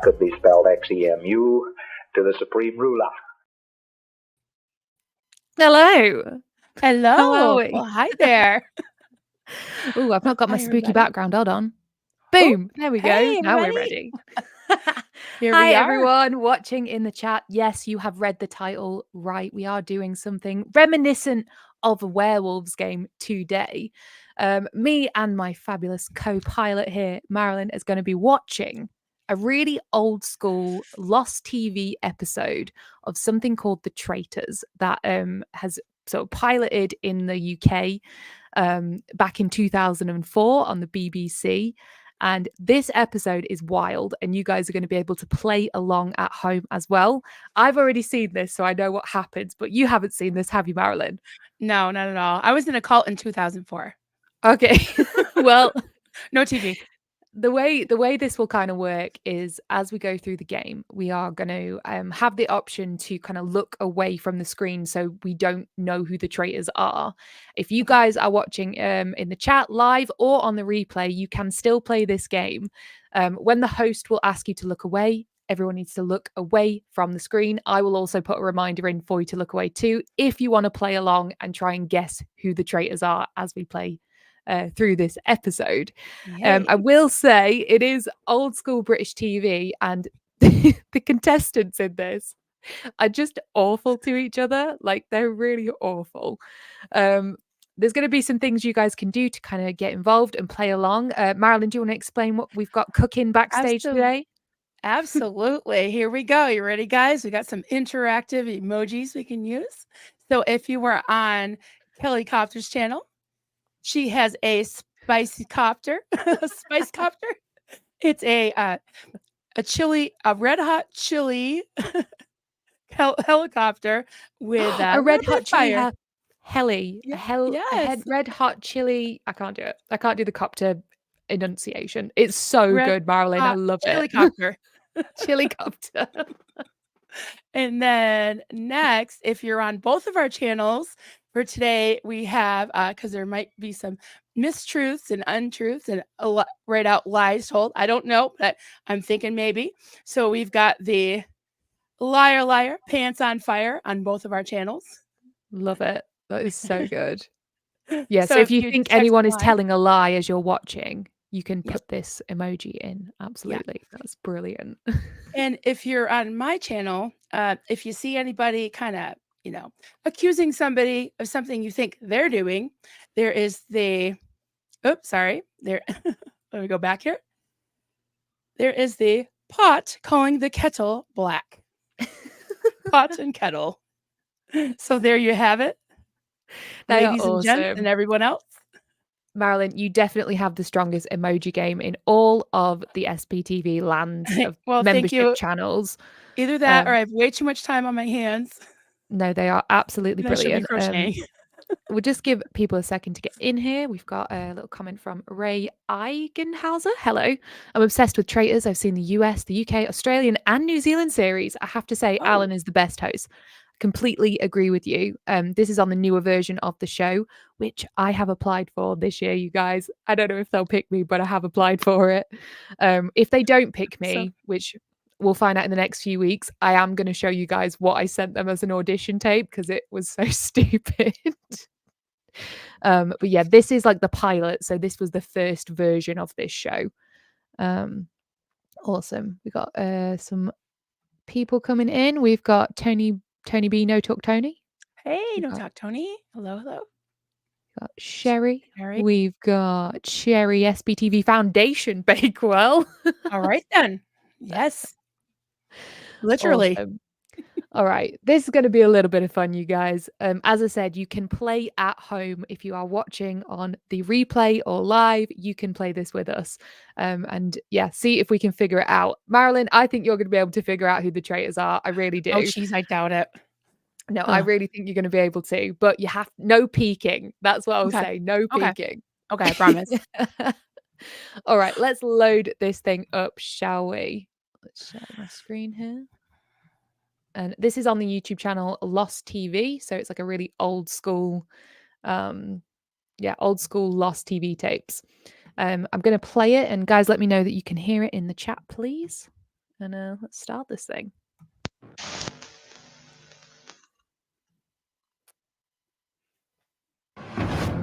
could be spelled XEMU, to the Supreme Ruler. Hello. Hello. How are we? Well, hi there. Oh, I've not got my Hi, spooky everybody. background. Hold on. Boom. There we go. Hey, Now we're everybody. ready. Here Hi, we are. everyone watching in the chat. Yes, you have read the title right. We are doing something reminiscent of a werewolves game today. Me and my fabulous co-pilot here, Marilyn, is going to be watching a really old school Lost TV episode of something called The Traitors that has sort of piloted in the UK back in 2004 on the BBC. And this episode is wild, and you guys are going to be able to play along at home as well. I've already seen this, so I know what happens, but you haven't seen this, have you, Marilyn? No, not at all. I was in a cult in 2004. Okay. Well, no TV. The way this will kind of work is as we go through the game, we are going to have the option to kind of look away from the screen so we don't know who the traitors are. If you guys are watching in the chat live or on the replay, you can still play this game. When the host will ask you to look away, everyone needs to look away from the screen. I will also put a reminder in for you to look away too if you want to play along and try and guess who the traitors are as we play through this episode. I will say it is old school British TV, and the contestants in this are just awful to each other. Like, they're really awful. There's going to be some things you guys can do to kind of get involved and play along. Marilyn, do you want to explain what we've got cooking backstage today? Absolutely. Here we go. You ready, guys? We got some interactive emojis we can use. So if you were on Kelly Copter's channel, she has a spicy copter, a spice copter. It's a red hot chili helicopter with a red hot chili heli. Yes. Red hot chili. I can't do it. I can't do the copter enunciation. It's so good, Marilyn. I love it. Copter. Chili copter. And then next, if you're on both of our channels for today, we have, because there might be some mistruths and untruths and right out lies told. I don't know, but I'm thinking maybe. So we've got the liar, pants on fire on both of our channels. Love it. That is so good. Yeah, so if you think anyone is telling a lie as you're watching, you can put this emoji in. Absolutely. Yeah. That's brilliant. And if you're on my channel, if you see anybody kind of, accusing somebody of something you think they're doing, there is the, let me go back here. There is the pot calling the kettle black. Pot and kettle. So there you have it. Ladies and gents and everyone else. Marilyn, you definitely have the strongest emoji game in all of the SPTV lands of membership channels. Either that or I have way too much time on my hands. No, they are absolutely brilliant. Crocheting. We'll just give people a second to get in here. We've got a little comment from Ray Eigenhauser. Hello. I'm obsessed with Traitors. I've seen the US, the UK, Australian, and New Zealand series. I have to say, Alan is the best host. Completely agree with you. This is on the newer version of the show, which I have applied for this year, you guys. I don't know if they'll pick me, but I have applied for it. If they don't pick me, which we'll find out in the next few weeks, I am going to show you guys what I sent them as an audition tape because it was so stupid. But yeah, this is like the pilot. So this was the first version of this show. Awesome. We got some people coming in. We've got Tony B, No Talk Tony. Hey, No Talk Tony. Hello. We've got Sherry. We've got Sherry SBTV Foundation Bakewell. All right then. Yes. Literally. Awesome. All right. This is going to be a little bit of fun, you guys. As I said, you can play at home. If you are watching on the replay or live, you can play this with us. And yeah, see if we can figure it out. Marilyn, I think you're going to be able to figure out who the traitors are. I really do. Oh, geez, I doubt it. No, I really think you're going to be able to, but you have no peeking. That's what I'll say. No peeking. Okay, I promise. All right, let's load this thing up, shall we? Let's share my screen here. And this is on the YouTube channel Lost TV. So it's like a really old school, old school Lost TV tapes. I'm going to play it, and guys, let me know that you can hear it in the chat, please. And let's start this thing.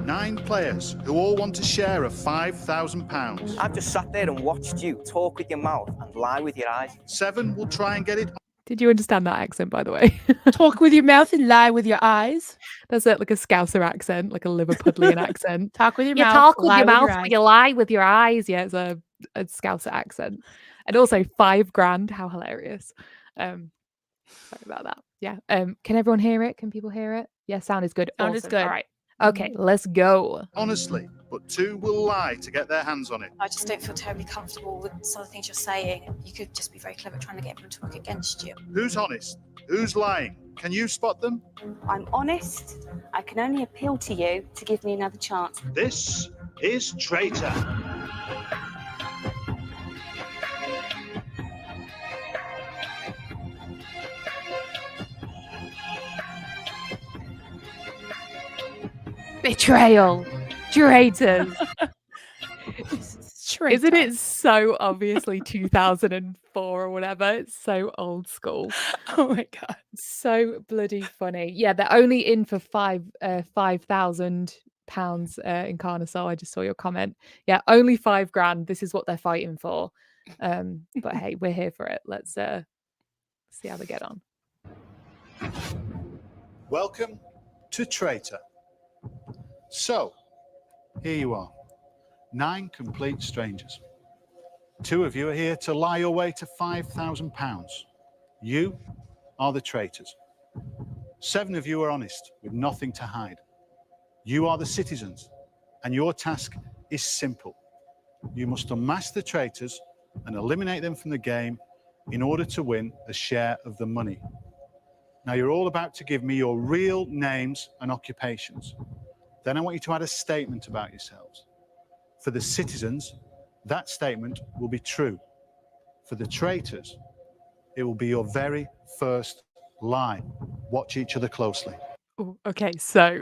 Nine players who all want a share of £5,000. I've just sat there and watched you talk with your mouth and lie with your eyes. 7 will try and get it. Did you understand that accent, by the way? Talk with your mouth and lie with your eyes. That's it, like a Scouser accent, like a Liverpudlian accent. Talk with your You mouth. talk with lie your mouth, eyes. but you lie with your eyes. Yeah, it's a Scouser accent. And also $5,000. How hilarious. Sorry about that. Yeah. Can everyone hear it? Can people hear it? Yeah, sound is good. Sound Awesome. is good. All right. Okay, let's go. Honestly, but 2 will lie to get their hands on it. I just don't feel terribly comfortable with some of the things you're saying. You could just be very clever trying to get everyone to work against you. Who's honest? Who's lying? Can you spot them? I'm honest. I can only appeal to you to give me another chance. This is Traitor. Betrayal. Traitors. Traitor. Isn't it so obviously 2004 or whatever? It's so old school. Oh my god. So bloody funny. Yeah, they're only in for £5,000 in Carnosaur. I just saw your comment. Yeah, only $5,000. This is what they're fighting for. But hey, we're here for it. Let's see how they get on. Welcome to Traitor. So, here you are. 9 complete strangers. 2 of you are here to lie your way to £5,000. You are the traitors. 7 of you are honest, with nothing to hide. You are the citizens, and your task is simple. You must unmask the traitors and eliminate them from the game in order to win a share of the money. Now, you're all about to give me your real names and occupations. Then I want you to add a statement about yourselves. For the citizens, that statement will be true. For the traitors, it will be your very first lie. Watch each other closely. Ooh, okay, so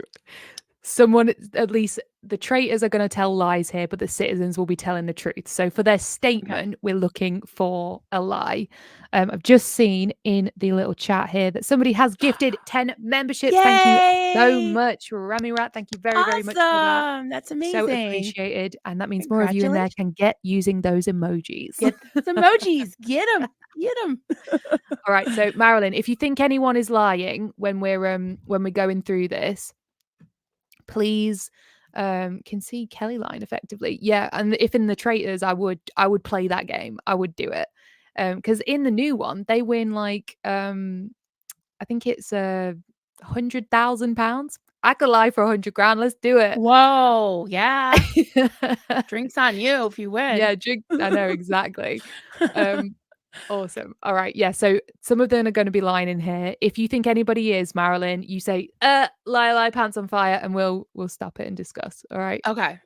someone, at least the traitors are going to tell lies here, but the citizens will be telling the truth. So for their statement, we're looking for a lie. I've just seen in the little chat here that somebody has gifted 10 memberships. Yay! Thank you so much, Rami Rat. Thank you very, very much for that. Awesome. That's amazing. So appreciated. And that means more of you in there can get using those emojis. Get those emojis. Get them. Get them. All right. So Marilyn, if you think anyone is lying when we're going through this, please can see Kelly line effectively. Yeah, and if in the traitors, I would play that game. I would do it. Because in the new one, they win like I think it's £100,000. I could lie for £100,000. Let's do it. Whoa, yeah. Drinks on you if you win. Yeah, drink. I know exactly. Awesome. All right. Yeah. So some of them are going to be lying in here. If you think anybody is, Marilyn, you say, lie, pants on fire, and we'll stop it and discuss. All right. Okay.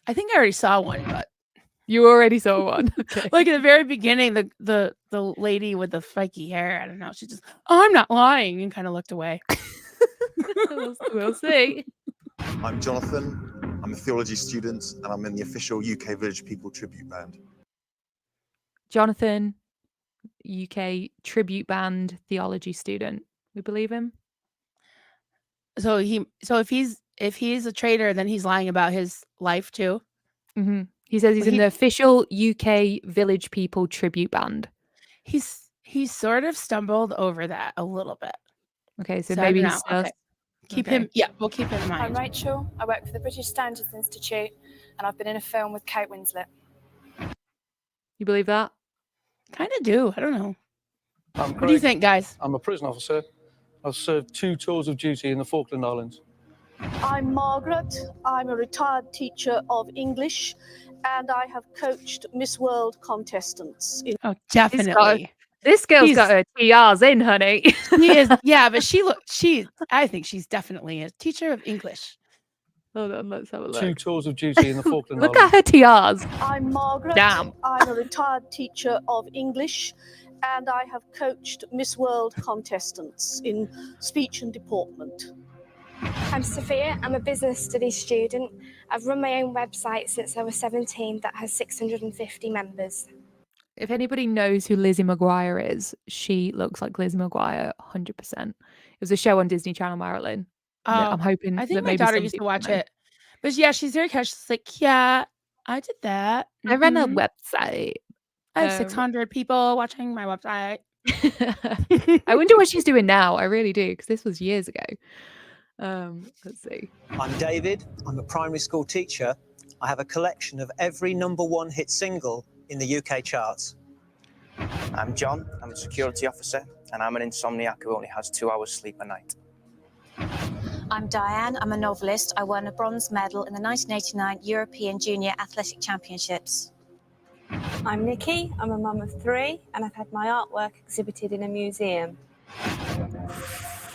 I think I already saw one, but you already saw one. Okay. like at the very beginning, the lady with the spiky hair, I don't know. She just, I'm not lying, and kind of looked away. We'll see. I'm Jonathan. I'm a theology student, and I'm in the official UK Village People tribute band. Jonathan, UK tribute band theology student. We believe him. So if he's a traitor, then he's lying about his life too. Mm-hmm. He says he's in the official UK Village People tribute band. He's sort of stumbled over that a little bit. Okay, so maybe he's okay. Keep him. Yeah, we'll keep him in mind. I'm Rachel. I work for the British Standards Institute, and I've been in a film with Kate Winslet. You believe that? Kind of do. I don't know. I'm Greg. What do you think, guys? I'm a prison officer. I've served 2 tours of duty in the Falkland Islands. I'm Margaret. I'm a retired teacher of English, and I have coached Miss World contestants. Oh, definitely. This girl's got her TRs in, honey. She is, yeah, but I think she's definitely a teacher of English. Hold on, let's have a look. 2 tours of duty in the Falkland Look Islands. at her TRs. I'm Margaret. Damn. I'm a retired teacher of English, and I have coached Miss World contestants in speech and deportment. I'm Sophia. I'm a business studies student. I've run my own website since I was 17 that has 650 members. If anybody knows who Lizzie McGuire is, she looks like Lizzie McGuire 100%. It was a show on Disney Channel, Marilyn. Oh, I'm hoping I think that my maybe daughter some used to people watch know. it. But yeah, she's very casual. She's like, yeah, I did that. I ran a Mhm. website. I have 600 people watching my website. I wonder what she's doing now. I really do, because this was years ago. Let's see. I'm David. I'm a primary school teacher. I have a collection of every #1 hit single in the UK charts. I'm John. I'm a security officer, and I'm an insomniac who only has 2 hours sleep a night. I'm Diane. I'm a novelist. I won a bronze medal in the 1989 European Junior Athletic Championships. I'm Nikki. I'm a mum of 3, and I've had my artwork exhibited in a museum.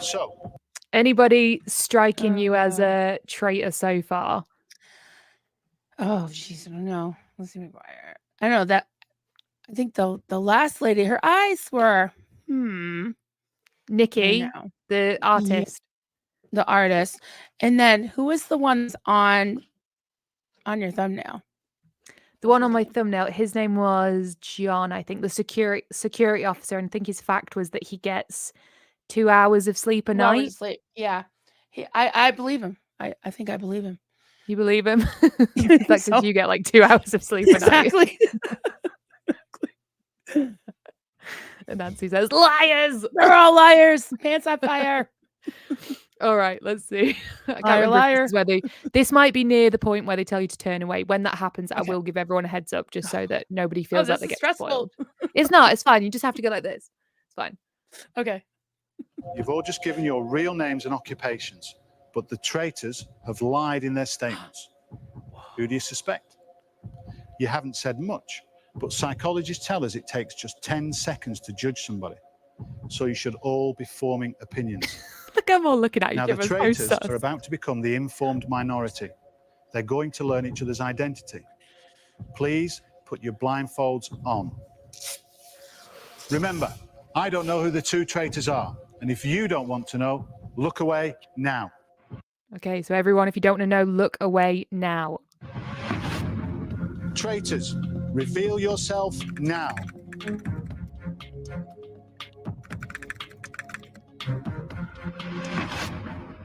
So, Anybody striking you as a traitor so far? Oh, jeez, I don't know. Let's see McGuire. I know that. I think the last lady, her eyes were Nikki, the artist. The artist. And then who was the ones on your thumbnail? The one on my thumbnail, his name was John, I think, the security officer. And I think his fact was that he gets 2 hours of sleep a 2 hours night. of sleep. Yeah. I believe him. I think I believe him. You believe him? Is that because you get like 2 hours of sleep a night? Exactly. And Nancy says, liars! They're all liars. Pants on fire. All right, let's see. I can't Liar, remember if liar. this is where this might be near the point where they tell you to turn away. When that happens, I will give everyone a heads up just so that nobody feels like this they is get stressful. spoiled. It's not. It's fine. You just have to go like this. It's fine. Okay. you've all just given your real names and occupations, but the traitors have lied in their statements. Who do you suspect? You haven't said much, but psychologists tell us it takes just 10 seconds to judge somebody. So you should all be forming opinions. Look, I'm all looking at each Now, other. the traitors are about to become the informed minority. They're going to learn each other's identity. Please put your blindfolds on. Remember, I don't know who the 2 traitors are. And if you don't want to know, look away now. Okay, so everyone, if you don't want to know, look away now. Traitors, reveal yourself now.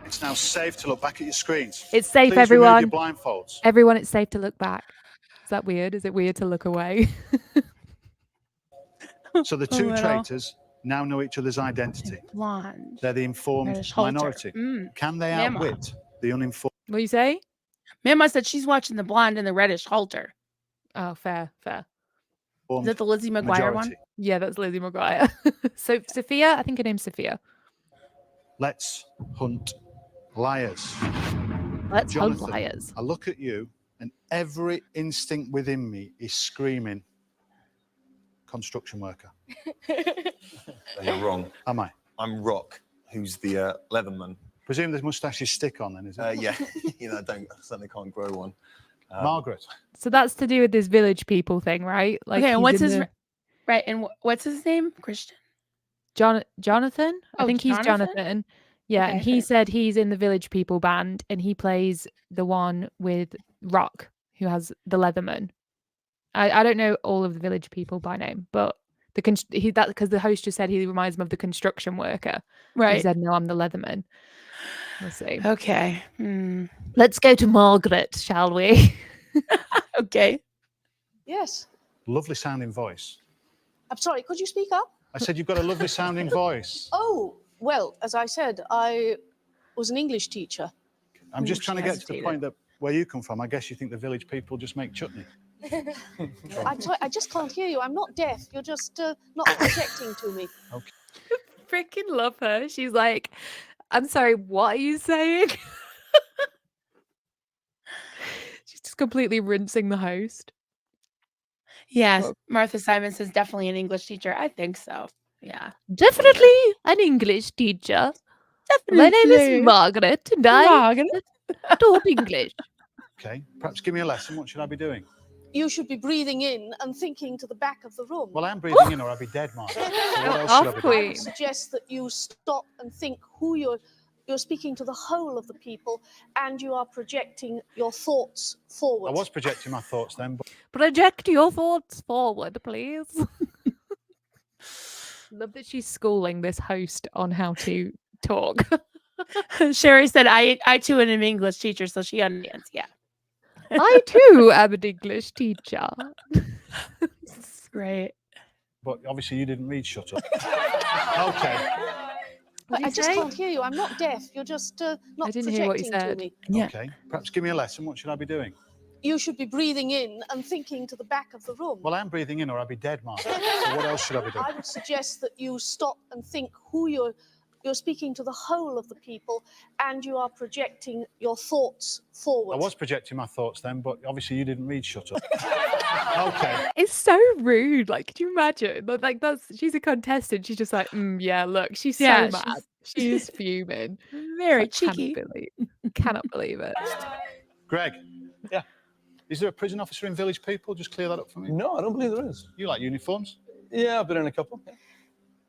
It's now safe to look back at your screens. It's safe, Please everyone. remove your blindfolds. Everyone, it's safe to look back. Is that weird? Is it weird to look away? So the 2 traitors now know each other's identity. Blonde. They're the informed Reddish halter. minority. Can they Mama. outwit the uninformed? What do you say? Mama said she's watching the blonde and the reddish halter. Oh, fair. Is that the Lizzie McGuire majority? one? Yeah, that's Lizzie McGuire. So Sophia, I think her name's Sophia. Let's hunt liars. Let's hunt Jonathan, liars. I look at you and every instinct within me is screaming, construction worker. You're wrong. Am I? I'm Rock, who's the Leatherman. Presume the moustaches stick on then, is it? Yeah, I certainly can't grow one. Margaret. So that's to do with this village people thing, right? Like, Okay, and he's what's in his the- right? And what's his name? Christian. Jonathan? I Oh, think he's Jonathan? Jonathan. Yeah, and Okay. he said he's in the village people band and he plays the one with Rock, who has the Leatherman. I don't know all of the village people by name, but because the host just said he reminds him of the construction worker. He Right. said, no, I'm the Leatherman. We'll see. Okay. Let's go to Margaret, shall we? Okay. Yes. Lovely sounding voice. I'm sorry, could you speak up? I said you've got a lovely sounding voice. Oh, well, as I said, I was an English teacher. I'm just She trying to get to the hesitated. point that where you come from, I guess you think the village people just make chutney. I just can't hear you. I'm not deaf. You're just not projecting to me. Freaking love her. She's like, I'm sorry, what are you saying? She's just completely rinsing the host. Yes. Well- Martha Simon says definitely an English teacher. I think so. Yeah. Definitely an English teacher. My name is Margaret and I Margaret. taught English. Okay, perhaps give me a lesson. What should I be doing? You should be breathing in and thinking to the back of the room. Well, I'm breathing in or I'll be dead, Margaret. So what else should I Off be doing? I queen. would suggest that you stop and think who you're You're speaking to the whole of the people, and you are projecting your thoughts forward. I was projecting my thoughts then, but Project your thoughts forward, please. Love that she's schooling this host on how to talk. Sherry said, I too am an English teacher, so she understands. Yeah. I too am an English teacher. Great. but obviously you didn't read Shut Up. Okay. I just can't hear you. I'm not deaf. You're just not I didn't hear what you projecting said. to me. Okay. Perhaps give me a lesson. What should I be doing? You should be breathing in and thinking to the back of the room. Well, I'm breathing in or I'll be dead, Margaret. So what else should I be doing? I would suggest that you stop and think who you're speaking to the whole of the people, and you are projecting your thoughts forward. I was projecting my thoughts then, but obviously you didn't read Shut Up. Okay. It's so rude. Like, could you imagine? Like, she's a contestant. She's just like, yeah, look, she's so Yeah, mad. She's fuming. Very It's like, cheeky. Cannot believe it. Greg. Yeah. Is there a prison officer in Village People? Just clear that up for me. No, I don't believe there is. You like uniforms? Yeah, I've been in a couple. Yeah.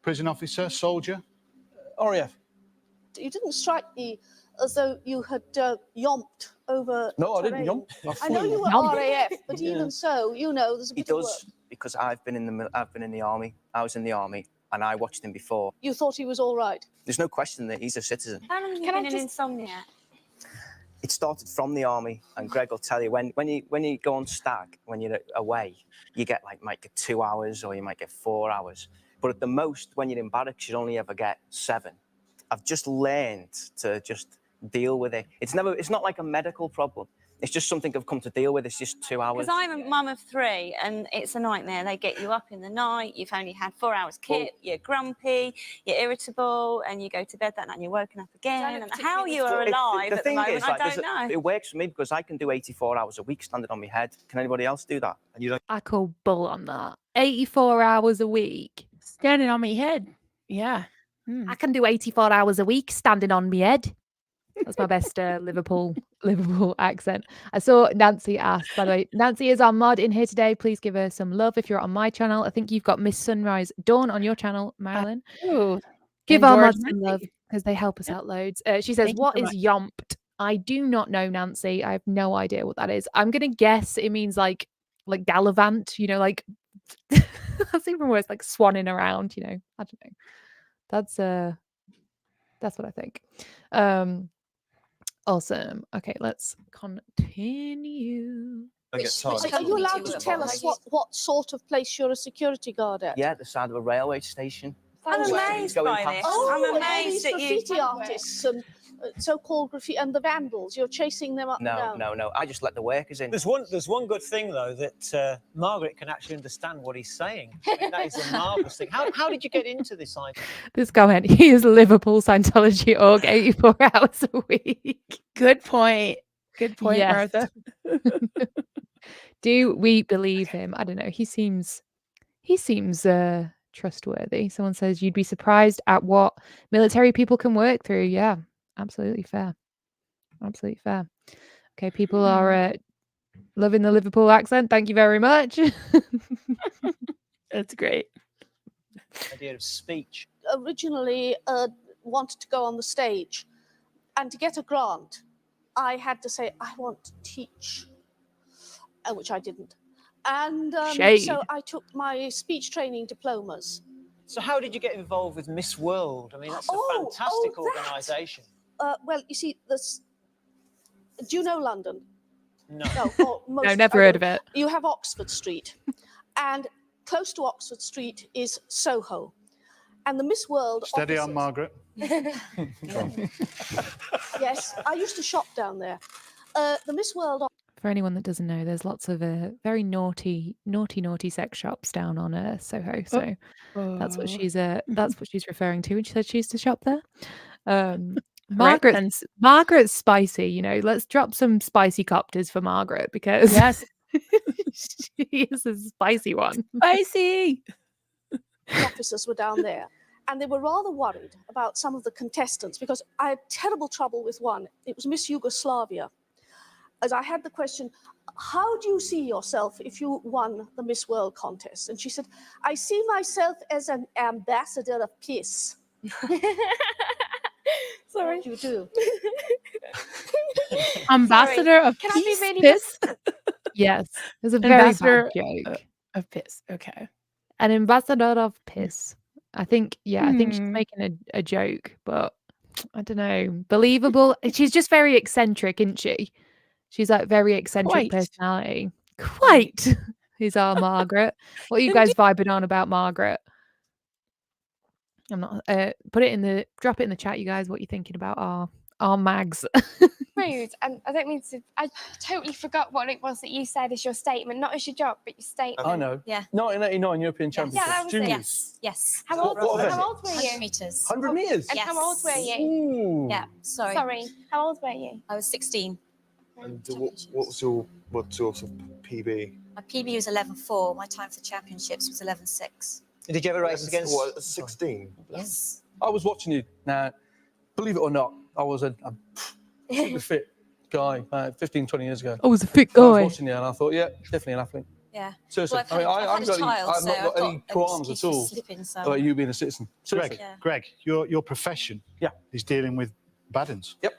Prison officer, soldier? RAF. You didn't strike me as though you had yomped over. No, I didn't terrain. yomp. I know you were Yomp. RAF, but Yeah. even so, you know, there's a He bit of work. does, because I've been in the army. I was in the army, and I watched him before. You thought he was all right. There's no question that he's a citizen. How long have you Can I been in just- insomnia? It started from the army, and Greg will tell you when you go on stag, when you're away, you might get 2 hours or you might get 4 hours. But at the most, when you're in barracks, you only ever get 7. I've just learned to just deal with it. It's not like a medical problem. It's just something I've come to deal with. It's just 2 hours. Because I'm a mum of 3 and it's a nightmare. They get you up in the night, you've only had 4 hours kit, you're grumpy, you're irritable, and you go to bed that night and you're woken up again. And how you are alive at the moment, I don't know. It works for me because I can do 84 hours a week standing on my head. Can anybody else do that? And you don't. I call bull on that. 84 hours a week. Standing on my head. Yeah. I can do 84 hours a week standing on my head. That's my best Liverpool accent. I saw Nancy ask, by the way, Nancy is our mod in here today. Please give her some love if you're on my channel. I think you've got Miss Sunrise Dawn on your channel, Marilyn. Give our mods some love because they help us out loads. She says, Thank you what so is yomped? I do not know, Nancy. I have no idea what that is. I'm going to guess it means like gallivant, like that's even worse, like swanning around, I don't know. That's what I think. Awesome. Okay, let's continue. Are you allowed to tell us what sort of place you're a security guard at? Yeah, the side of a railway station. I'm amazed by this. I'm amazed these at you. graffiti artists and so-called graffiti and the vandals. You're chasing them up and down. No. I just let the workers in. There's one good thing though, that Margaret can actually understand what he's saying. I mean, that is a marvellous thing. How did you get into this idea? This comment, he is Liverpool Scientology org 84 hours a week. Good point. Good point, Yes. Martha. Do we believe him? I don't know. He seems trustworthy. Someone says you'd be surprised at what military people can work through. Yeah, absolutely fair. Absolutely fair. Okay, people are loving the Liverpool accent. Thank you very much. That's great. Idea of speech. Originally wanted to go on the stage, and to get a grant, I had to say I want to teach, which I didn't. And so I took my speech training diplomas. So how did you get involved with Miss World? I mean, that's a fantastic organisation. Well, you see, do you know London? No. No, never heard of it. You have Oxford Street, and close to Oxford Street is Soho, and the Miss World. Steady on, Margaret. Yes, I used to shop down there. The Miss World. For anyone that doesn't know, there's lots of very naughty sex shops down on Soho. So that's what she's referring to when she said she used to shop there. Margaret's spicy. Let's drop some spicy copters for Margaret because yes, she is a spicy one. Spicy. The officers were down there, and they were rather worried about some of the contestants because I had terrible trouble with one. It was Miss Yugoslavia. As I had the question, how do you see yourself if you won the Miss World contest? And she said, I see myself as an ambassador of peace. Sorry. What do you do? Ambassador of Can I be peace, really piss? Yes, it was a very Ambassador bad joke. of piss. Okay. An ambassador of piss. I think, I think she's Hmm. making a joke, but I don't know. Believable. She's just very eccentric, isn't she? She's like very eccentric Quite. personality. Quite. Is our Margaret. What are you guys vibing on about Margaret? I'm not drop it in the chat, you guys, what you're thinking about our mags. Rude. And I don't mean to. I totally forgot what it was that you said as your statement, not as your job, but your statement. I know. Yeah. 1989 European Championships. Yeah, that was it. Juniors. Yes. How old What were event? you? 100 meters. 100 meters. And how old were you? Ooh. Yeah. Sorry. Sorry. How old were you? I was 16. And what sort of PB? My PB was 11.4. My time for the championships was 11.6. Did you ever race against? What, 16? Yes. I was watching you. Now, believe it or not, I was a super fit guy 15, 20 years ago. I was a fit I was guy. watching you and I thought, yeah, definitely an athlete. Yeah. Seriously. Well, I I've had a child, I've so not got I've any got qualms an at excuse all for slipping, so. about you being a citizen. Seriously. Greg, your profession is dealing with bad uns. Yep.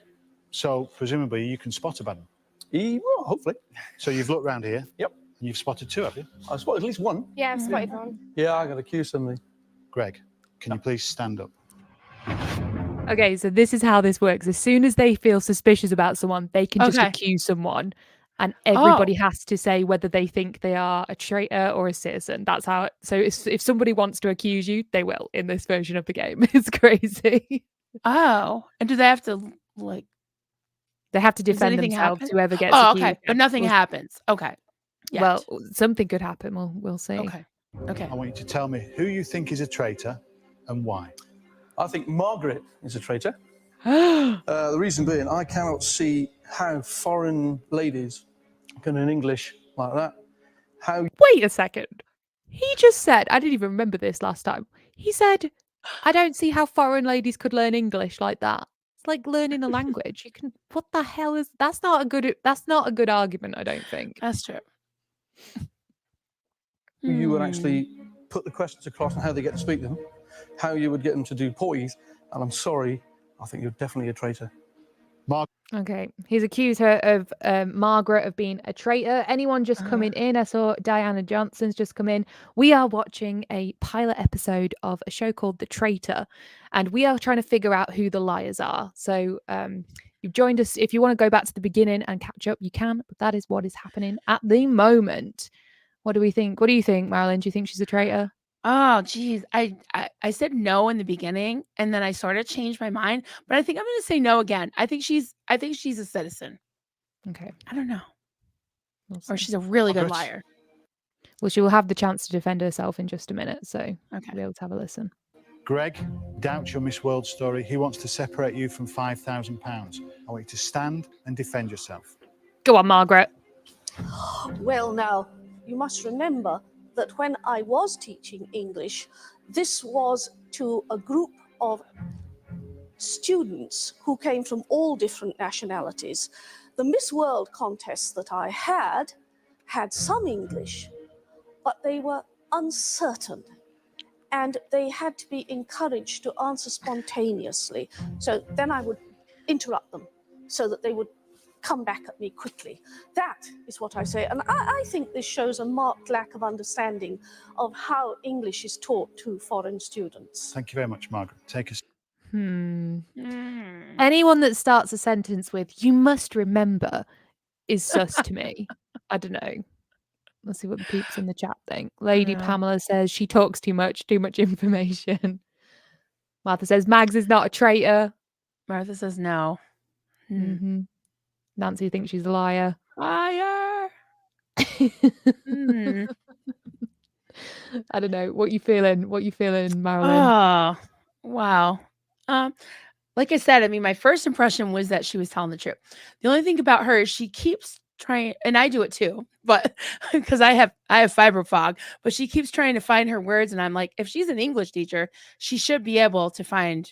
So presumably you can spot a bad un. Well, hopefully. So you've looked round here. Yep. And you've spotted two, have you? I spotted at least one. Yeah, I've spotted one. Yeah, I got accused somebody. Greg, can you please stand up? Okay, so this is how this works. As soon as they feel suspicious about someone, they can just Okay. accuse someone, and everybody has to say whether they think they are a traitor or a citizen. That's how it, so if somebody wants to accuse you, they will in this version of the game. It's crazy. Oh, and do they have to like? They have to Does defend anything themselves, happen? whoever gets Oh, accused. okay, but nothing happens. Okay. Yet. Well, something could happen. We'll see. Okay. Okay. I want you to tell me who you think is a traitor and why. I think Margaret is a traitor. The reason being, I cannot see how foreign ladies can learn English like that. How? Wait a second. He just said, I didn't even remember this last time. He said, I don't see how foreign ladies could learn English like that. It's like learning a language. You can. What the hell is? That's not a good argument. I don't think. That's true. You would actually put the questions across and how they get to speak them, how you would get them to do poise. And I'm sorry, I think you're definitely a traitor. Okay, he's accused her of Margaret of being a traitor. Anyone just coming in? I saw Diana Johnson's just come in. We are watching a pilot episode of a show called The Traitor, and we are trying to figure out who the liars are. So you've joined us. If you want to go back to the beginning and catch up, you can, but that is what is happening at the moment. What do we think? What do you think, Marilyn? Do you think she's a traitor? Oh, geez. I said no in the beginning, and then I sort of changed my mind. But I think I'm going to say no again. I think she's a citizen. Okay. I don't know. Or see. she's a really good Margaret? liar. Well, she will have the chance to defend herself in just a minute, so Okay. we'll be able to have a listen. Greg doubts your Miss World story. He wants to separate you from £5,000. I want you to stand and defend yourself. Go on, Margaret. Well, now, you must remember that when I was teaching English, this was to a group of students who came from all different nationalities. The Miss World contests that I had some English, but they were uncertain, and they had to be encouraged to answer spontaneously. So then I would interrupt them so that they would come back at me quickly. That is what I say. And I think this shows a marked lack of understanding of how English is taught to foreign students. Thank you very much, Margaret. Take us. Anyone that starts a sentence with "you must remember" is sus to me. I don't know. Let's see what the peeps in the chat think. Lady Pamela says she talks too much information. Martha says Mags is not a traitor. Martha says no. Nancy thinks she's a liar. Liar. I don't know. What you feeling? What you feeling, Marilyn? Oh, wow. Like I said, I mean, my first impression was that she was telling the truth. The only thing about her is she keeps trying, and I do it too, but because I have fiber fog, but she keeps trying to find her words, and I'm like, if she's an English teacher, she should be able to find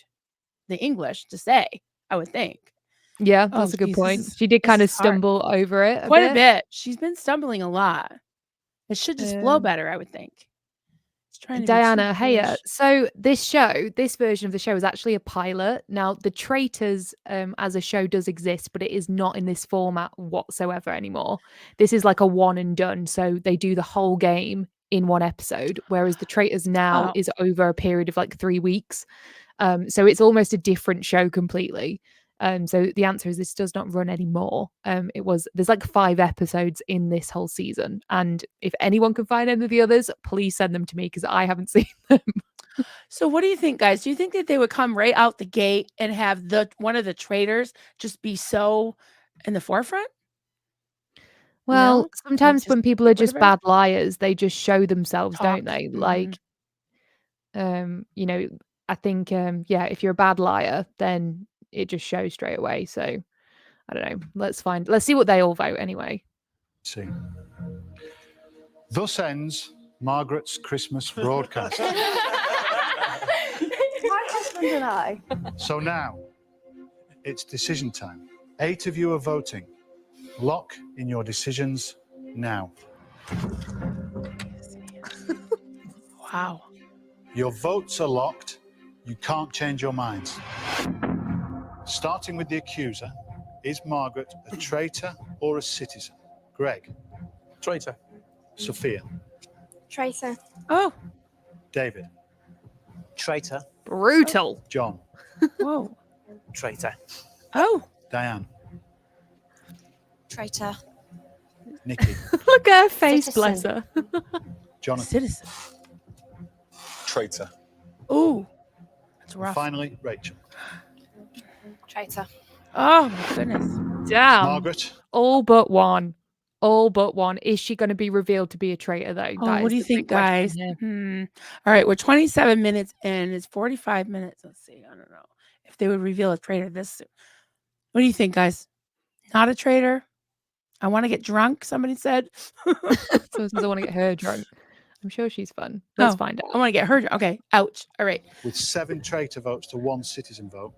the English to say, I would think. Yeah, that's a good point. She did kind of stumble over it quite a bit. She's been stumbling a lot. It should just flow better, I would think. Trying to be Diana, too hey, harsh. so this version of the show is actually a pilot. Now, the Traitors as a show does exist, but it is not in this format whatsoever anymore. This is like a one and done. So they do the whole game in one episode, whereas the Traitors now Oh. is over a period of like 3 weeks. So it's almost a different show completely. So the answer is this does not run anymore. There's like 5 episodes in this whole season, and if anyone can find any of the others, please send them to me because I haven't seen them. So what do you think, guys? Do you think that they would come right out the gate and have one of the traitors just be so in the forefront? Well, know? sometimes just when people are get rid just of bad liars, they just show themselves, don't Talk. they? Mhm. Like, you know, I think, yeah, if you're a bad liar, then it just shows straight away. So I don't know. Let's see what they all vote anyway. See. Thus ends Margaret's Christmas broadcast. My husband and I. So now, it's decision time. 8 of you are voting. Lock in your decisions now. Wow. Your votes are locked. You can't change your minds. Starting with the accuser, is Margaret a traitor or a citizen? Greg. Traitor. Sophia. Traitor. Oh. David. Traitor. Brutal. John. Whoa. Traitor. Oh. Diane. Traitor. Nikki. Look at her face, bless her. Jonathan. Citizen. Traitor. Ooh. That's And rough. finally, Rachel. Traitor. Oh my goodness. Damn. Margaret. All but one. All but one. Is she going to be revealed to be a traitor, though? Oh, That what is do you the big think, question guys? here. All right, we're 27 minutes in. It's 45 minutes. Let's see. I don't know if they would reveal a traitor this soon. What do you think, guys? Not a traitor? I want to get drunk, somebody said. Someone says I want to get her drunk. I'm sure she's fun. Let's find I out. want to get her drunk. Okay, ouch. All right. With 7 traitor votes to 1 citizen vote,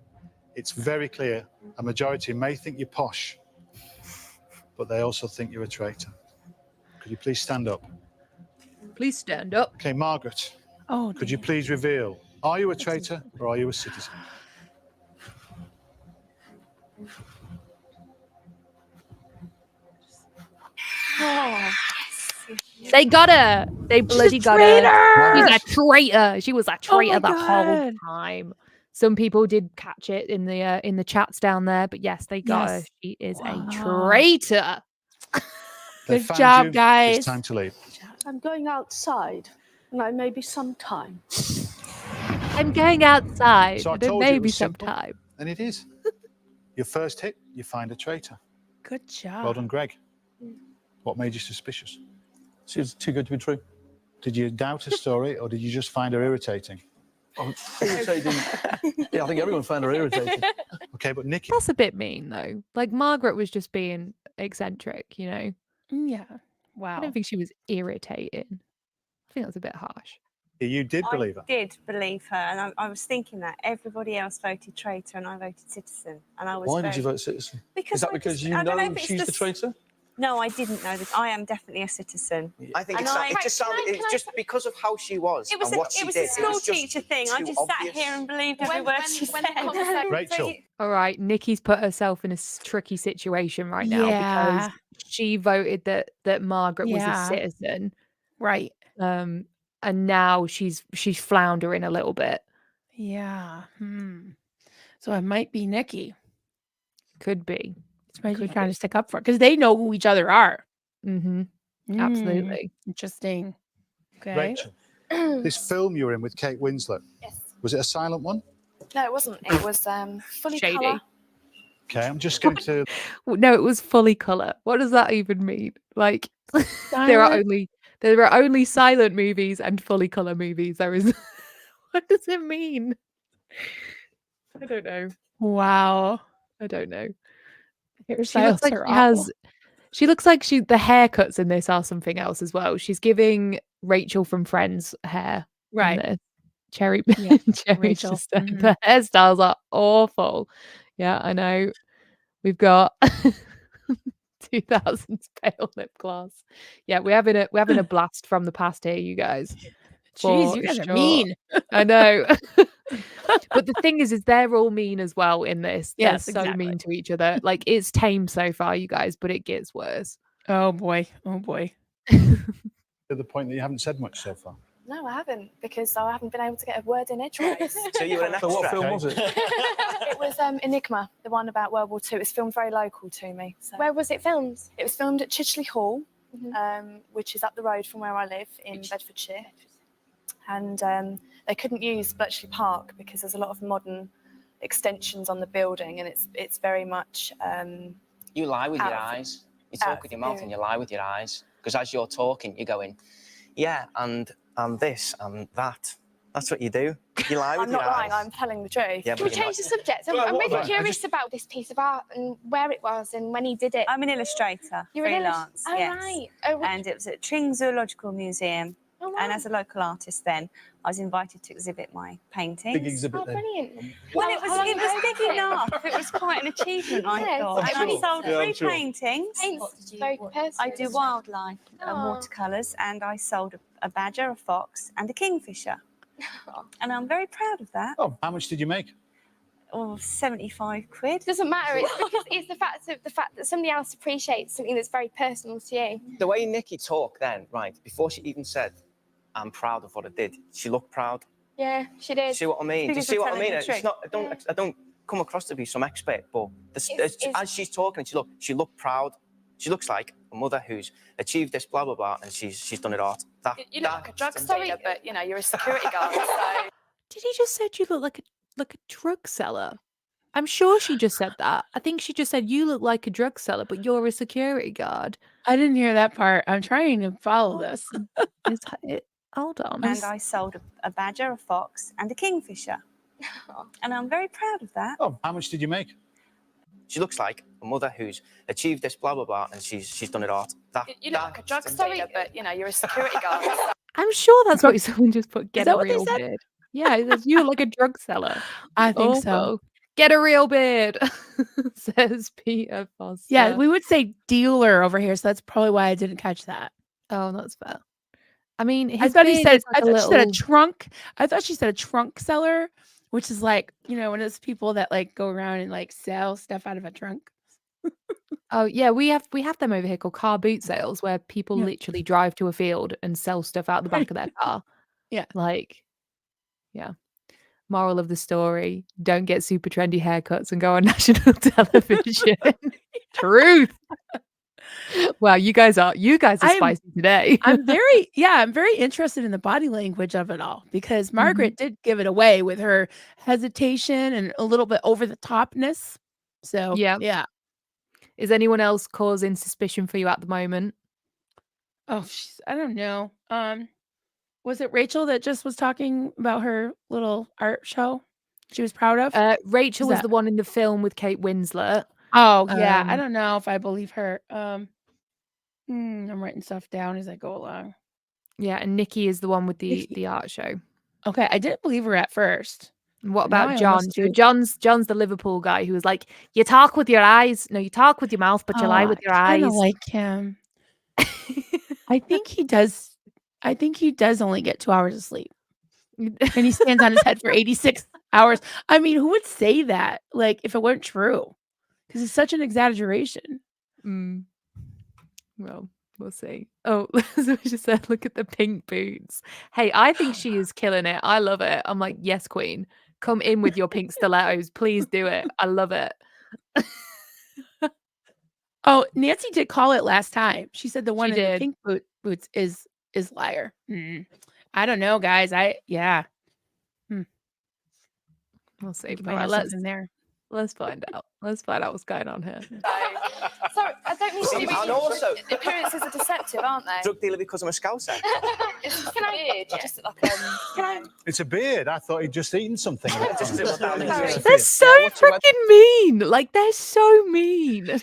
it's very clear a majority may think you're posh, but they also think you're a traitor. Could you please stand up? Please stand up. Okay, Margaret. Oh, could you please reveal, are you a traitor or are you a citizen? Oh. They got her. They bloody got her. She's a traitor. She was a traitor the whole God. time. Some people did catch it in the chats down there, but yes, they got her. Yes. She is Wow. a traitor. They Good found job, you. guys. It's time to leave. I'm going outside, and I may be some time. I'm going outside. So I and it told you may it be was some simple. time. And it is. Your first hit, you find a traitor. Good job. Well done, Greg. What made you suspicious? She was too good to be true. Did you doubt her story or did you just find her irritating? Oh, irritating. Yeah, I think everyone found her irritating. Okay, but Nikki. That's a bit mean, though. Like, Margaret was just being eccentric, you know? Yeah. I Wow. don't think she was irritating. I think that's a bit harsh. You did believe her? I did believe her, and I was thinking that everybody else voted traitor, and I voted citizen. And I was. Why did you vote citizen? Because Is that I because just- you I don't know know if it's she's the the traitor? No, I didn't know this. I am definitely a citizen. I think And it just sounded. It's just because of how she was It was and what she it was did. a school just teacher thing. I too just obvious. sat here and believed every word she said. Rachel. All right, Nikki's put herself in a tricky situation right now Yeah. because she voted that Margaret was Yeah. a citizen, Right. and now she's floundering a little bit. Yeah. So it might be Nikki. Could be. It's maybe trying to stick up for because they know who each other are. Mm-hmm. Absolutely. Interesting. Okay. Rachel, this film you were in with Kate Winslet, was it a silent one? No, it wasn't. It was fully Shady. colour. Okay, I'm just going to. No, it was fully color. What does that even mean? Like, there are only silent movies and fully color movies. There is. What does it mean? I don't know. Wow. I don't know. She Hairstyles looks like are she awful. has. She looks like the haircuts in this are something else as well. She's giving Rachel from Friends hair. in Right. this. Cherry. Yeah, Cherry Rachel. just said the hairstyles are awful. Yeah, I know. We've got 2000s pale lip gloss. Yeah, we're having a blast from the past here, you guys. Jeez, you guys are mean. I know. But the thing is they're all mean as well in this. They're Yes, so exactly. mean to each other. Like, it's tame so far, you guys, but it gets worse. Oh boy. Oh boy. To the point that you haven't said much so far. No, I haven't, because I haven't been able to get a word in edgeways. So you were an extra. So what film was it? It was Enigma, the one about World War II. It's filmed very local to me. So. Where was it filmed? It was filmed at Chidgley Hall, which is up the road from where I live in Bedfordshire. And they couldn't use Bletchley Park because there's a lot of modern extensions on the building, and it's very much. You lie with your eyes. You talk with your mouth and you lie with your eyes. Because as you're talking, you're going, yeah, and this and that. That's what you do. You lie with I'm your not lying. eyes. I'm telling the truth. Yeah, Can we change the subject? I'm really curious about this piece of art and where it was and when he did it. I'm an illustrator, You're an freelance, Oh, yes. right. Oh, And it was at Tring Zoological Museum. Oh, wow. And as a local artist then, I was invited to exhibit my paintings. Big exhibit Oh, then. brilliant. Well, How long it was was big it? enough. It was quite an achievement, I Yes, thought. I'm And I sure. sold Yeah, I'm 3 sure. paintings. Paint's very personal. I do wildlife and Aw. watercolours, and I sold a badger, a fox, and a kingfisher. And I'm very proud of that. Oh, how much did you make? Oh, 75 quid. Doesn't matter. It's because it's the fact that somebody else appreciates something that's very personal to you. The way Nikki talked then, right, before she even said, I'm proud of what I did, she looked proud. Yeah, she did. See what I mean? Do you Because see you're what I mean? telling the It's not. I don't come across to be some expert, but as she's talking, she looked proud. She looks like a mother who's achieved this, blah blah blah, and she's done it all. You look like a drug dealer, but you're a security guard. So. Did he just said you look like a drug seller? I'm sure she just said that. I think she just said you look like a drug seller, but you're a security guard. I didn't hear that part. I'm trying to follow this. Hold on. And I sold a badger, a fox, and a kingfisher. And I'm very proud of that. Oh, how much did you make? She looks like a mother who's achieved this, blah blah blah, and she's done it all. You look like a drug dealer, but you're a security guard. So. I'm sure that's what someone just put. Get that a what they real said? beard. Yeah, it says you look like a drug seller. I think so. Also, get a real beard, says Peter Foster. Yeah, we would say dealer over here, so that's probably why I didn't catch that. Oh, that's fair. I mean, I his thought he beard said. is like I a thought she said a little- trunk. I thought she said a trunk seller, which is like one of those people that like go around and like sell stuff out of a trunk. Oh yeah, we have them over here called car boot sales, where people Yeah. literally drive to a field and sell stuff out the back of their car. Yeah. Like, yeah. Moral of the story: don't get super trendy haircuts and go on national television. Truth. Wow, you guys are spicy today. I'm very interested in the body language of it all because Margaret did give it away with her hesitation and a little bit over the topness. So yeah. Is anyone else causing suspicion for you at the moment? Oh, I don't know. Was it Rachel that just was talking about her little art show she was proud of? Rachel Is was that- the one in the film with Kate Winslet. Oh yeah, I don't know if I believe her. I'm writing stuff down as I go along. Yeah, and Nikki is the one with the art show. Okay, I didn't believe her at first. What Now about I John? almost So do. John's the Liverpool guy who was like, you talk with your eyes. No, you talk with your mouth, but you lie with your I eyes. kinda like him. I think he does. I think he does only get 2 hours of sleep, and he stands on his head for 86 hours. I mean, who would say that? Like, if it weren't true, because it's such an exaggeration. Well, we'll see. Oh, so we just said, look at the pink boots. Hey, I think she is killing it. I love it. I'm like, yes, queen. Come in with your pink stilettos. Please do it. I love it. Oh, Nancy did call it last time. She said the one She in the did. pink boots is liar. I don't know, guys. We'll see. Think I All might right, have something there. let's find out. Let's find out what's going on here. Sorry, I don't mean to be. And also, The appearances are deceptive, aren't they? drug dealer because I'm a scouser. Can I? Just like can I? It's a beard. I thought he'd just eaten something. Just do it down in Sorry. here. They're so freaking mean. Like, they're so mean.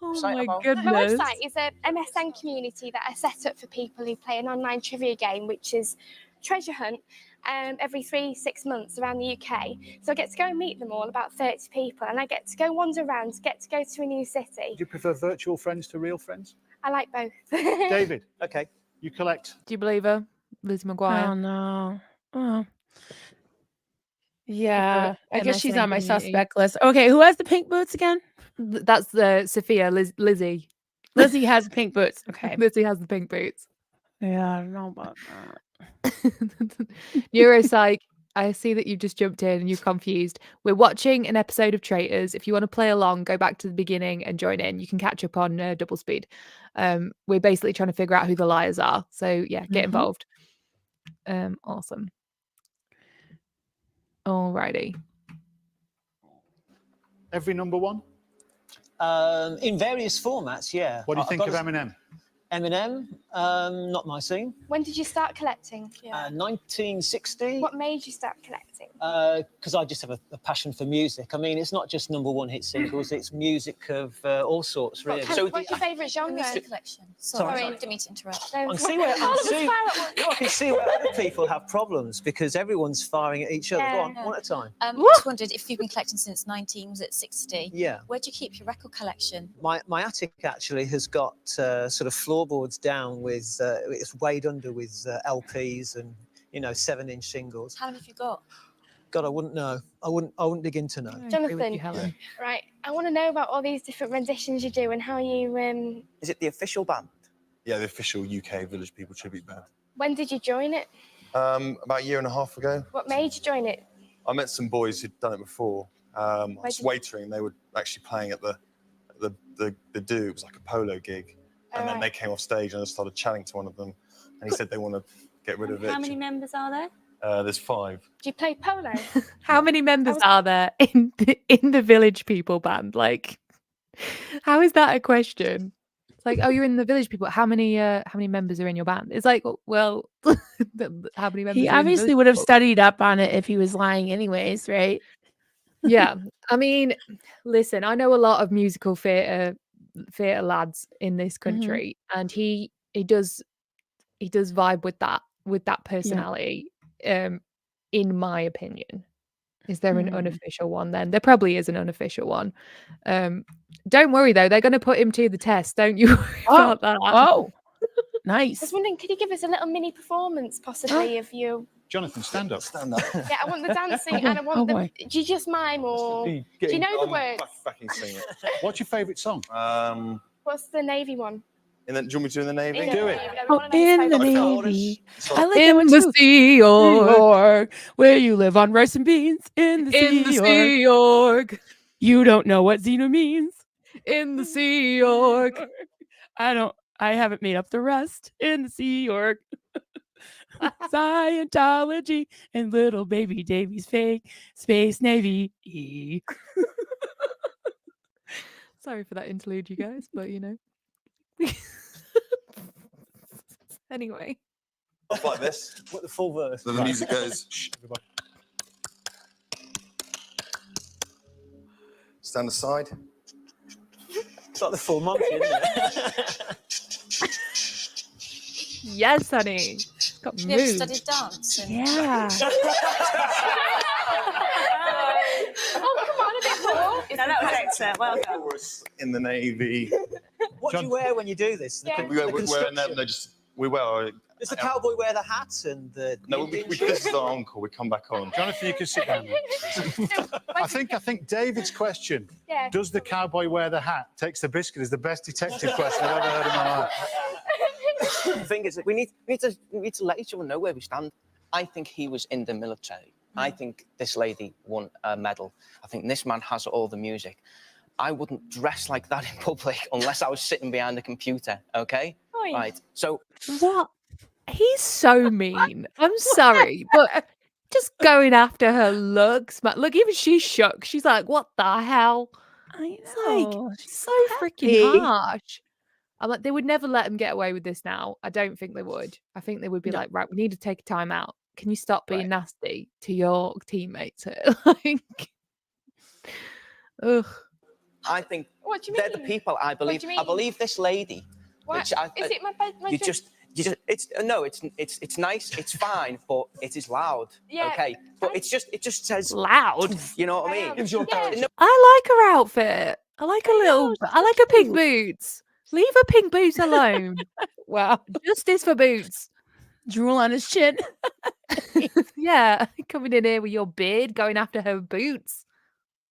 Oh Excited my about- goodness. My website is a MSN community that I set up for people who play an online trivia game, which is Treasure Hunt, every 3-6 months around the UK. So I get to go and meet them all, about 30 people, and I get to go wander around, get to go to a new city. Do you prefer virtual friends to real friends? I like both. David, Okay. You collect. Do you believe her, Lizzie McGuire? Oh no. Oh. Yeah, I guess she's MSN on my community. suspect list. Okay, who has the pink boots again? That's the Sophia. Lizzie. Lizzie has pink boots. Okay. Lizzie has the pink boots. Yeah, I don't know about that. Neuropsych, I see that you've just jumped in and you're confused. We're watching an episode of Traitors. If you want to play along, go back to the beginning and join in. You can catch up on double speed. We're basically trying to figure out who the liars are. So yeah, get involved. Awesome. Alrighty. Every number one? In various formats, yeah. What do you think of Eminem? Eminem, not my scene. When did you start collecting? 1960. What made you start collecting? Because I just have a passion for music. I mean, it's not just number one hit singles, it's music of all sorts, really. What's your favourite genre? Music collection. Sorry, didn't mean to interrupt. I can see where other people have problems because everyone's firing at each other. Go on, one at a time. Just wondered if you've been collecting since 1960. Yeah. Where do you keep your record collection? My attic actually has got sort of floorboards down with it's weighed under with LPs and 7-inch singles. How many have you got? God, I wouldn't know. I wouldn't begin to know. Jonathan, right, I want to know about all these different renditions you do and how you Is it the official band? Yeah, the official UK Village People tribute band. when did you join it? About a year and a half ago. What made you join it? I met some boys who'd done it before. I was did you- waitering. They were actually playing at the do. It was like a polo gig, and then they came off stage and I started chatting to one of them, and he said they want to get rid of it. How many members are there? There's 5. Do you play polo? How many members are there in the Village People band? Like, how is that a question? It's like, oh, you're in the Village People. How many members are in your band? It's like, well, how many members? He are in obviously Village would have People? studied up on it if he was lying anyways, right? Yeah, I mean, listen, I know a lot of musical theatre lads in this country, and he does vibe with that personality. In my opinion, is there an unofficial one? Then there probably is an unofficial one. Don't worry though, they're going to put him to the test. Don't you worry about that. Oh, I nice. was wondering, could you give us a little mini performance, possibly, of you? Jonathan, stand up. Stand up. Yeah, I want the dancing and I want the. Do you just mime or do you know the words? Backing singer. What's your favourite song? What's the Navy one? Do you want me to do in the Navy? Do it. In the Navy. I like In the Sea Org, where you live on rice and beans. In the Sea Org. You don't know what Xena means. In the Sea Org. I haven't made up the rest. In the Sea Org. Scientology and little baby Davy's fake space navy. Sorry for that interlude, you guys, but anyway. Stuff like this. What the full verse? So the music goes. Shh, everybody. Stand aside. It's like the full Monty, isn't it? Yes, honey. Got Have you ever moves. studied dance? Yeah. Oh, come on, a bit more. No, that was excellent. Well done. In the Navy. What do you wear when you do this? Yeah. We wear. Does the cowboy wear the hat and the? No, this is our uncle. We come back on. Jonathan, you can sit down. I think David's question, Yeah. does the cowboy wear the hat, takes the biscuit, is the best detective question I've ever heard in my life. The thing is that we need to let each other know where we stand. I think he was in the military. I think this lady won a medal. I think this man has all the music. I wouldn't dress like that in public unless I was sitting behind a computer, okay? Oi. Right, so... What? He's so mean. I'm sorry, but just going after her looks. Look, even she's shook. She's like, what the hell? I It's know. like, so freaking harsh. I'm like, they would never let him get away with this now. I don't think they would. I think they would be like, right, we need to take a time out. Can you stop being nasty to your teammates here? Like, ugh. I think What do you they're mean? the people I believe. do you I mean? believe this lady. What? Which Is it my bed? you just it's nice, it's fine, but it is loud. Yeah, okay, but it just says Loud. You know what I mean? Gives your character. No, I like her outfit. I like her little. I like her pink boots. Leave her pink boots alone. Wow. Justice for Boots. Drool on his chin. Yeah, coming in here with your beard, going after her boots.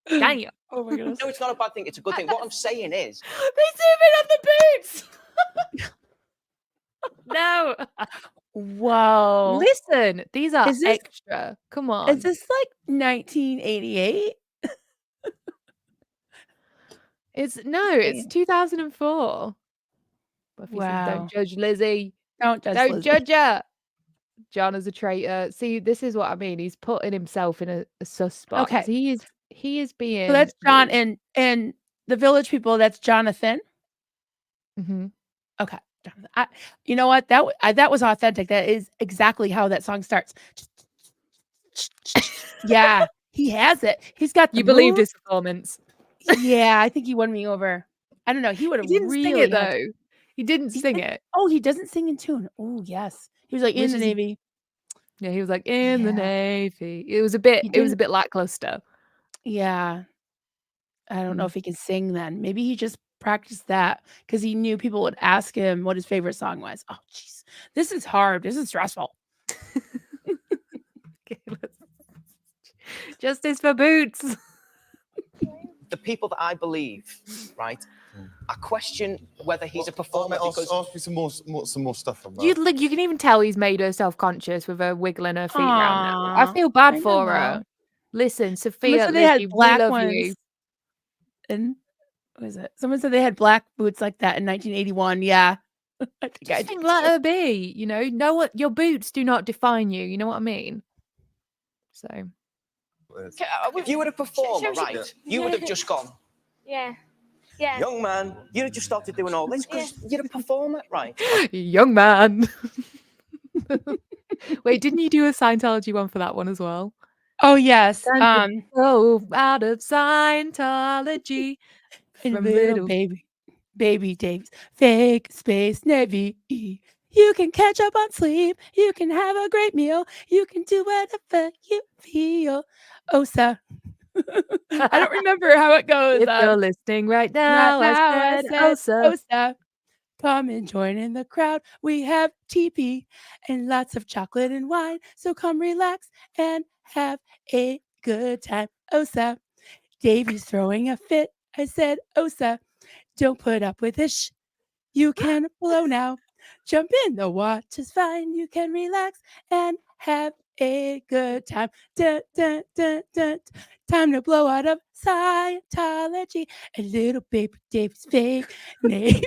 Damn. Oh my goodness. No, it's not a bad thing. It's a good thing. What I'm saying is, They zoom in on the boots. No. Wow. Listen, these are Is this- extra. Come on. Is this like 1988? It's 2004. Buffy says, Wow. don't judge Lizzie. Don't judge Don't Lizzie. judge her. John is a traitor. See, this is what I mean. He's putting himself in a sus spot. Okay. 'Cause he is being. So that's John and the village people. That's Jonathan. Mhm. Okay. You know what? That was authentic. That is exactly how that song starts. Yeah, he has it. He's got the You believed moves. his performance. Yeah, I think he won me over. I don't know. He would have He didn't really sing it had- though. He didn't sing it. Oh, he doesn't sing in tune. Oh, yes. He was like in Which the is- Navy. Yeah, he was like in the Yeah. Navy. It was a bit didn't- lackluster. Yeah. I don't know Mm. if he can sing then. Maybe he just practiced that because he knew people would ask him what his favorite song was. Oh, jeez. This is hard. This is stressful. Okay, Justice for Boots. the people that I believe, right, I question whether he's a performer because... Ask me some more stuff on that. You can even tell he's made her self-conscious with her wiggling her feet around now. I Aw, feel bad I for know. her. Listen, Someone Sophia, said they had Lizzie, we black love ones. you. And what is it? Someone said they had black boots like that in 1981. Yeah. I think I Just did let too. her be. Know what? Your boots do not define you. You know what I mean? So If you were a performer, Show- right, you would have just gone, Yeah. Yeah. young man, you'd have just started doing all this because you're a performer, right? young man. Wait, didn't you do a Scientology one for that one as well? Oh, yes. Oh, out of Scientology. And From little baby Davis, fake space Navy. You can catch up on sleep. You can have a great meal. You can do whatever you feel. Osa. I don't remember how it goes. If you're listening right now, I said, Osa. Osa. Come and join in the crowd. We have TP and lots of chocolate and wine. So come relax and have a good time. Osa. Davey's throwing a fit. I said, Osa, don't put up with this. You can blow now. Jump in, the water's fine. You can relax and have a good time. Dun, dun, dun, dun. Time to blow out of Scientology. A little baby David's fake Navy.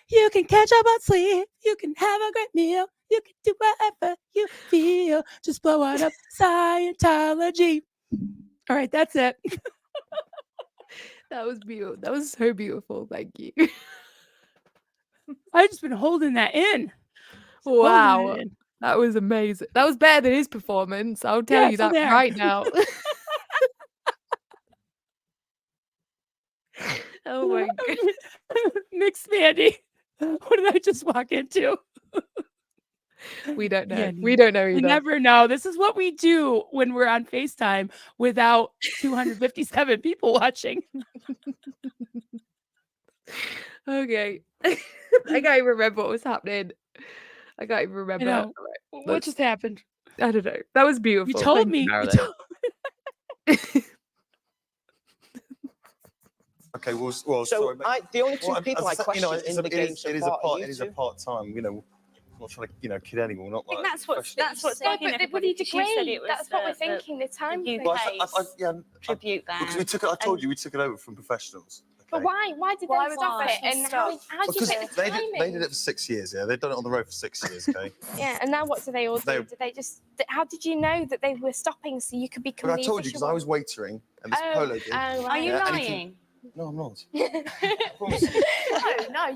You can catch up on sleep. You can have a great meal. You can do whatever you feel. Just blow out of Scientology. All right, that's it. That was beautiful. That was so beautiful. Thank you. I've just been holding that in. Wow. Holding it in. That was amazing. That was better than his performance. I'll tell Yeah, you so that there. right now. Oh my god. Mixed Mandy. What did I just walk into? We don't know. Yeah, We don't know We either. never know. This is what we do when we're on FaceTime without 257 people watching. Okay. I can't even remember what was happening. I can't even remember. know. Alright, What just happened? I don't know. That was beautiful. You told Thank me. You Marilyn. told- Okay, well, So sorry, mate. the only two Well, people I as I said, question in the game so far are you it is a two. part-time, I'm not trying to, kid anyone, not I think like that's what's No, bugging but everybody, would he 'cause you said degrade? it was That's what we're the thinking. The time UK thing. Well, pays tribute band. because we took it. I told you we took it over from professionals. But okay? why? Why did Why they would stop it? professionals And stop? how did you Because get the timing? they did it for 6 years. Yeah, they've done it on the road for 6 years. Okay. Yeah, and now what do they all do? They- Did they just? How did you know that they were stopping so you could become But the I told you because I was waitering at this polo gig. Oh, Are you Yeah, and lying? No, I'm not. No,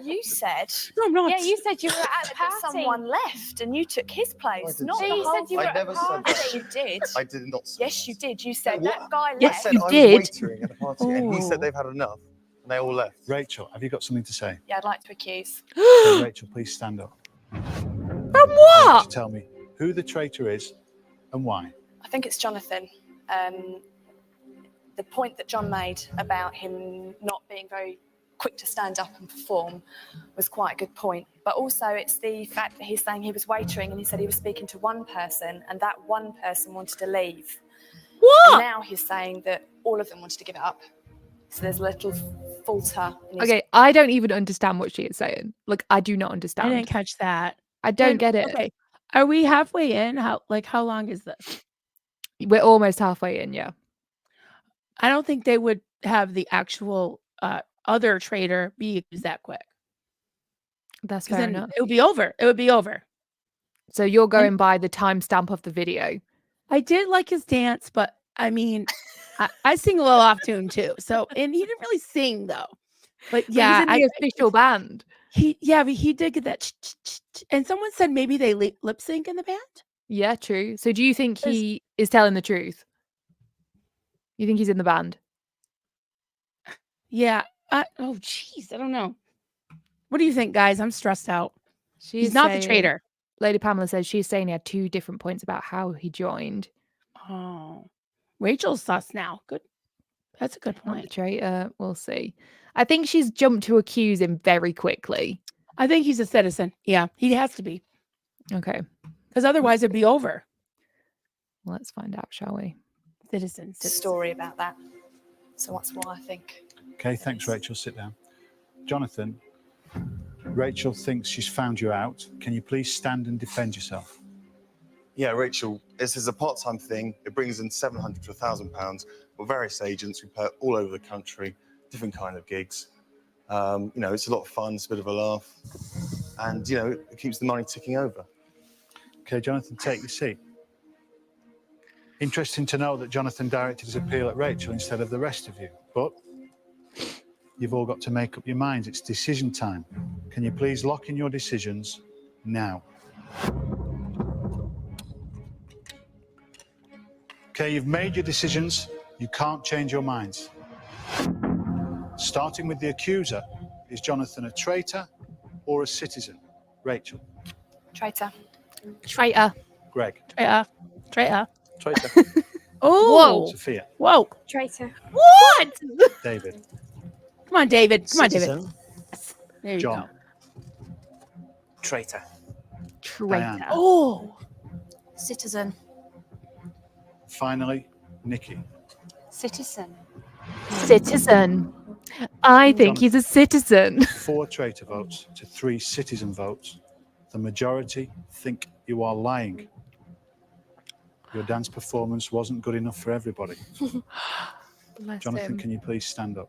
you said. No, I'm not. Yeah, you said you were at a that party. someone left and you took his place. didn't Not say the that. whole You said you were I at a never said party. that. Yes, you did. I did not say Yes, that. you did. You said What? that guy Yes, left. I said you I was did. waitering at a party, and he said Oh. they've had enough, and they all left. Rachel, have you got something to say? Yeah, I'd like to accuse. Okay, Rachel, please stand up. From I want what? you to tell me who the traitor is and why. I think it's Jonathan. The point that John made about him not being very quick to stand up and perform was quite a good point. But also it's the fact that he's saying he was waitering and he said he was speaking to one person and that one person wanted to leave. What? And now he's saying that all of them wanted to give it up. So there's a little falter. In his... Okay, I don't even understand what she is saying. Like, I do not understand. I didn't catch that. I don't get it. Okay, are we halfway in? How long is this? We're almost halfway in, yeah. I don't think they would have the actual other traitor be accused that quick. That's fair enough. It would be over. It would be over. So you're going by the timestamp of the video. I did like his dance, but I mean, I sing a little off tune too. So, and he didn't really sing though. But yeah, he's in the official band. But he did get that. And someone said maybe they lip sync in the band. Yeah, true. So do you think he is telling the truth? You think he's in the band? Yeah. Oh, jeez. I don't know. What do you think, guys? I'm stressed out. He's not the traitor. Lady Pamela says she's saying he had 2 different points about how he joined. Oh, Rachel's sus now. Good. That's a good point. Not the traitor. We'll see. I think she's jumped to accuse him very quickly. I think he's a citizen. Yeah, he has to be. Okay. Because otherwise it'd be over. Let's find out, shall we? Citizen. Story about that. So that's what I think. Okay, thanks, Rachel. Sit down. Jonathan, Rachel thinks she's found you out. Can you please stand and defend yourself? Yeah, Rachel, this is a part-time thing. It brings in £700 to £1,000. We're various agents. We play all over the country, different kind of gigs. You know, it's a lot of fun. It's a bit of a laugh. And, you know, it keeps the money ticking over. Okay, Jonathan, take your seat. Interesting to know that Jonathan directed his appeal at Rachel instead of the rest of you. But you've all got to make up your minds. It's decision time. Can you please lock in your decisions now? Okay, you've made your decisions. You can't change your minds. Starting with the accuser, is Jonathan a traitor or a citizen? Rachel. Traitor. Traitor. Greg. Traitor. Traitor. Traitor. Oh. Sophia. Whoa. Traitor. What? David. Come on, David. Come on, Citizen. David. There you John. go. Traitor. Traitor. Diane. Oh. Citizen. Finally, Nikki. Citizen. Citizen. I think he's a citizen. 4 traitor votes to 3 citizen votes. The majority think you are lying. Your dance performance wasn't good enough for everybody. Bless Jonathan, him. can you please stand up?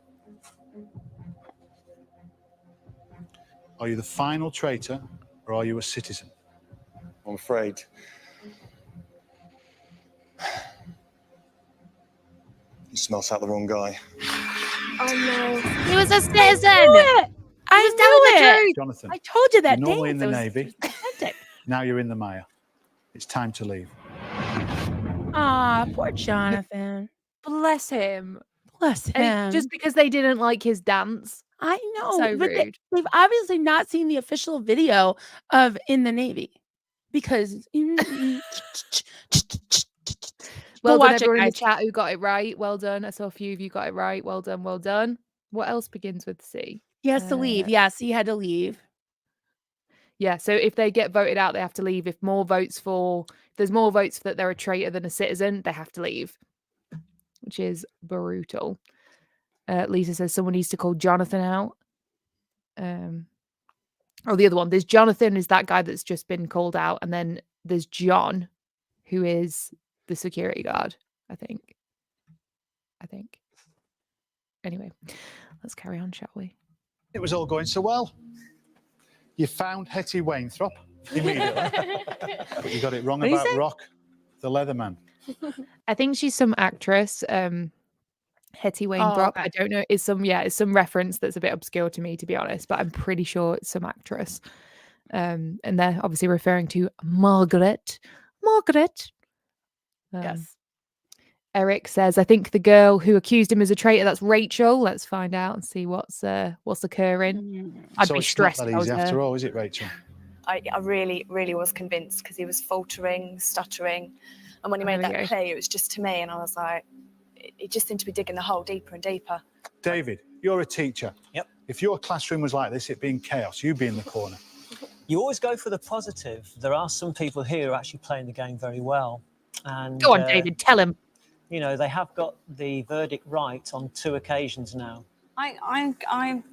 Are you the final traitor or are you a citizen? I'm afraid. You smelt out the wrong guy. Oh no. He was a citizen. I knew it. Jonathan, I told you that. you're normally in dance. the It was Navy. authentic. Now you're in the Maya. It's time to leave. Ah, poor Jonathan. Bless him. Bless him. And just because they didn't like his dance. I know, So but rude. they've obviously not seen the official video of In the Navy because. Well Go done, watch it, everyone in the guys. chat who got it right. Well done. I saw a few of you got it right. Well done. Well done. What else begins with C? He has to leave. Yes, he had to leave. Yeah, so if they get voted out, they have to leave. If there's more votes that they're a traitor than a citizen, they have to leave, which is brutal. Lisa says someone needs to call Jonathan out. The other one. There's Jonathan, is that guy that's just been called out, and then there's John, who is the security guard. I think. Anyway, let's carry on, shall we? It was all going so well. You found Hetty Wainthropp immediately, but you got it wrong What did you about say? Rock, the Leatherman. I think she's some actress. Hetty Wainthropp. okay. I don't know. It's some reference that's a bit obscure to me, to be honest, but I'm pretty sure it's some actress. And they're obviously referring to Margaret. Yes. Eric says, I think the girl who accused him as a traitor, that's Rachel. Let's find out and see what's occurring. I'd So be it's stressed not if that I was easy after her. all, is it, Rachel? I really, really was convinced because he was faltering, stuttering. And when he made There we that go. plea, it was just to me. And I was like, it just seemed to be digging the hole deeper and deeper. David, you're a teacher. Yep. If your classroom was like this, it'd be in chaos. You'd be in the corner. You always go for the positive. There are some people here who are actually playing the game very well. And, Go on, David, tell him. You know, they have got the verdict right on 2 occasions now. I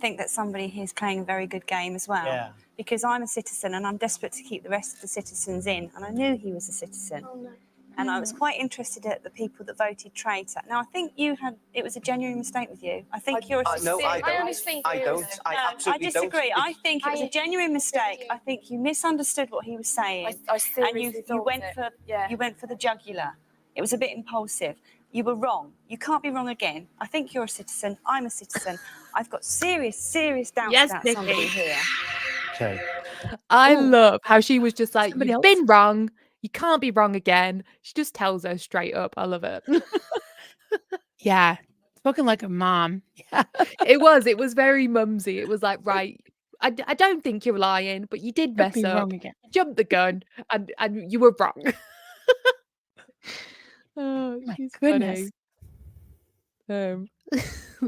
think that somebody here's playing a very good game as well. Yeah. Because I'm a citizen and I'm desperate to keep the rest of the citizens in. And I knew he was a citizen. Oh, no. And I was quite interested at the people that voted traitor. Now, I think it was a genuine mistake with you. I think you're a No, I don't. honestly I don't. I absolutely don't. disagree. I think it was a genuine mistake. you. I think you misunderstood what he was saying. I and seriously you went it. for Yeah. you went for the jugular. It was a bit impulsive. You were wrong. You can't be wrong again. I think you're a citizen. I'm a citizen. I've got serious doubts about Nikki. somebody here. Okay. I love how she was just like, Somebody you've else? been wrong. You can't be wrong again. She just tells her straight up. I love it. Yeah. Spoken like a mom. Yeah, it was very mumsy. It was like, right, I don't think you're lying, but you did Don't mess be up. wrong again. You jumped the gun and you were wrong. Oh, My she's goodness. funny.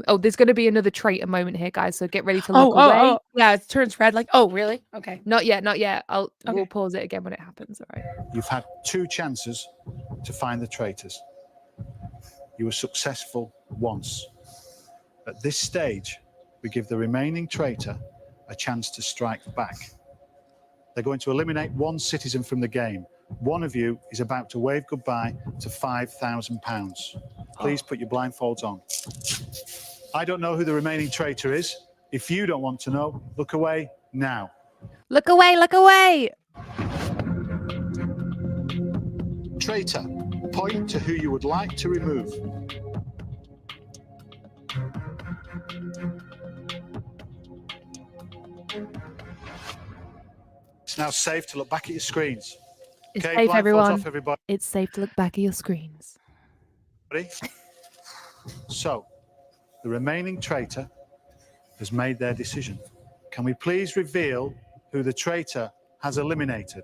Oh, there's going to be another traitor moment here, guys. So get ready to look away. Oh, yeah. It turns red. Like, oh, really? Okay. Not yet. We'll Okay. pause it again when it happens. All right. You've had 2 chances to find the traitors. You were successful once. At this stage, we give the remaining traitor a chance to strike back. They're going to eliminate 1 citizen from the game. One of you is about to wave goodbye to £5,000. Please put your blindfolds on. I don't know who the remaining traitor is. If you don't want to know, look away now. Look away. Look away. Traitor, point to who you would like to remove. It's now safe to look back at your screens. It's Okay, safe, blindfolds everyone. off, everybody. It's safe to look back at your screens. So, the remaining traitor has made their decision. Can we please reveal who the traitor has eliminated?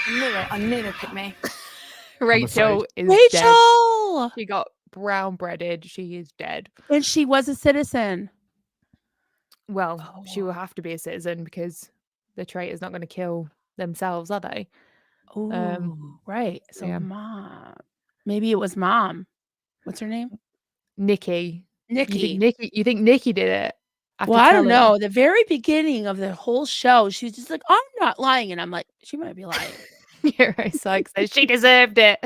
I knew they'd pick me. Rachel is dead. Rachel! She got brown breaded. She is dead. And she was a citizen. Well, she will have to be a citizen because the traitor's not going to kill themselves, are they? Oh, right. So yeah. mom. Maybe it was mom. What's her name? Nikki. Nikki. You think Nikki did it? After Well, I don't telling- know. The very beginning of the whole show, she's just like, I'm not lying. And I'm like, she might be lying. Yeah, right. Sykes says she deserved it.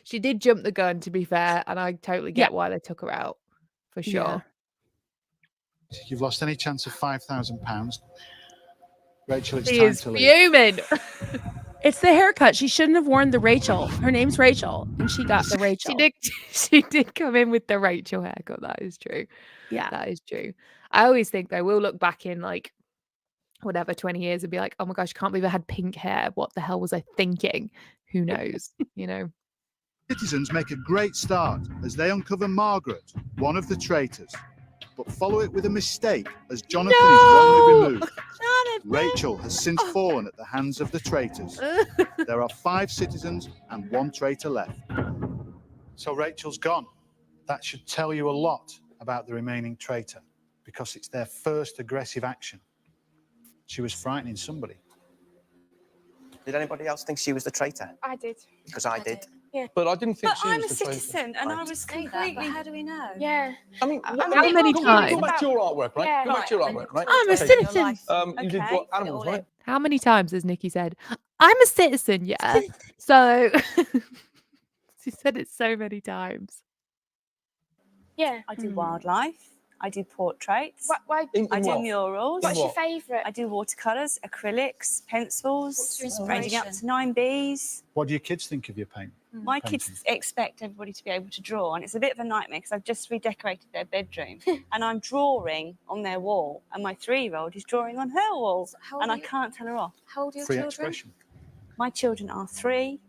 She did jump the gun, to be fair, and I totally get why they took her out, for sure. Yeah. You've lost any chance of £5,000. Rachel, it's She time is to leave. fuming. It's the haircut. She shouldn't have worn the Rachel. Her name's Rachel, and she got the Rachel. She did come in with the Rachel haircut. That is true. Yeah. That is true. I always think though, we'll look back in like whatever 20 years and be like, oh my gosh, I can't believe I had pink hair. What the hell was I thinking? Who knows? You know. Citizens make a great start as they uncover Margaret, one of the traitors, but follow it with a mistake as Jonathan is wrongly removed. Rachel has since fallen at the hands of the traitors. There are 5 citizens and 1 traitor left. So Rachel's gone. That should tell you a lot about the remaining traitor because it's their first aggressive action. She was frightening somebody. Did anybody else think she was the traitor? I did. Because I did. Yeah. But I didn't think But she I'm a was the traitor. citizen and I was completely... How do we know? Yeah. I mean, How many times? Go back to your artwork, right? Yeah. Go back to your artwork, right? I'm a Okay. citizen. You did Okay. what? Animals, right? How many times has Nikki said, I'm a citizen, yeah? So she said it so many times. Yeah. I do wildlife. I do portraits. Why? I do murals. What's your favourite? I do watercolours, acrylics, pencils, What's your ranging up to 9 Bs. What do your kids think of your paint? My kids expect everybody to be able to draw, and it's a bit of a nightmare because I've just redecorated their bedroom and I'm drawing on their wall, and my 3-year-old is drawing on her wall, and I can't tell her off. How old are your Free children? expression. My children are 3,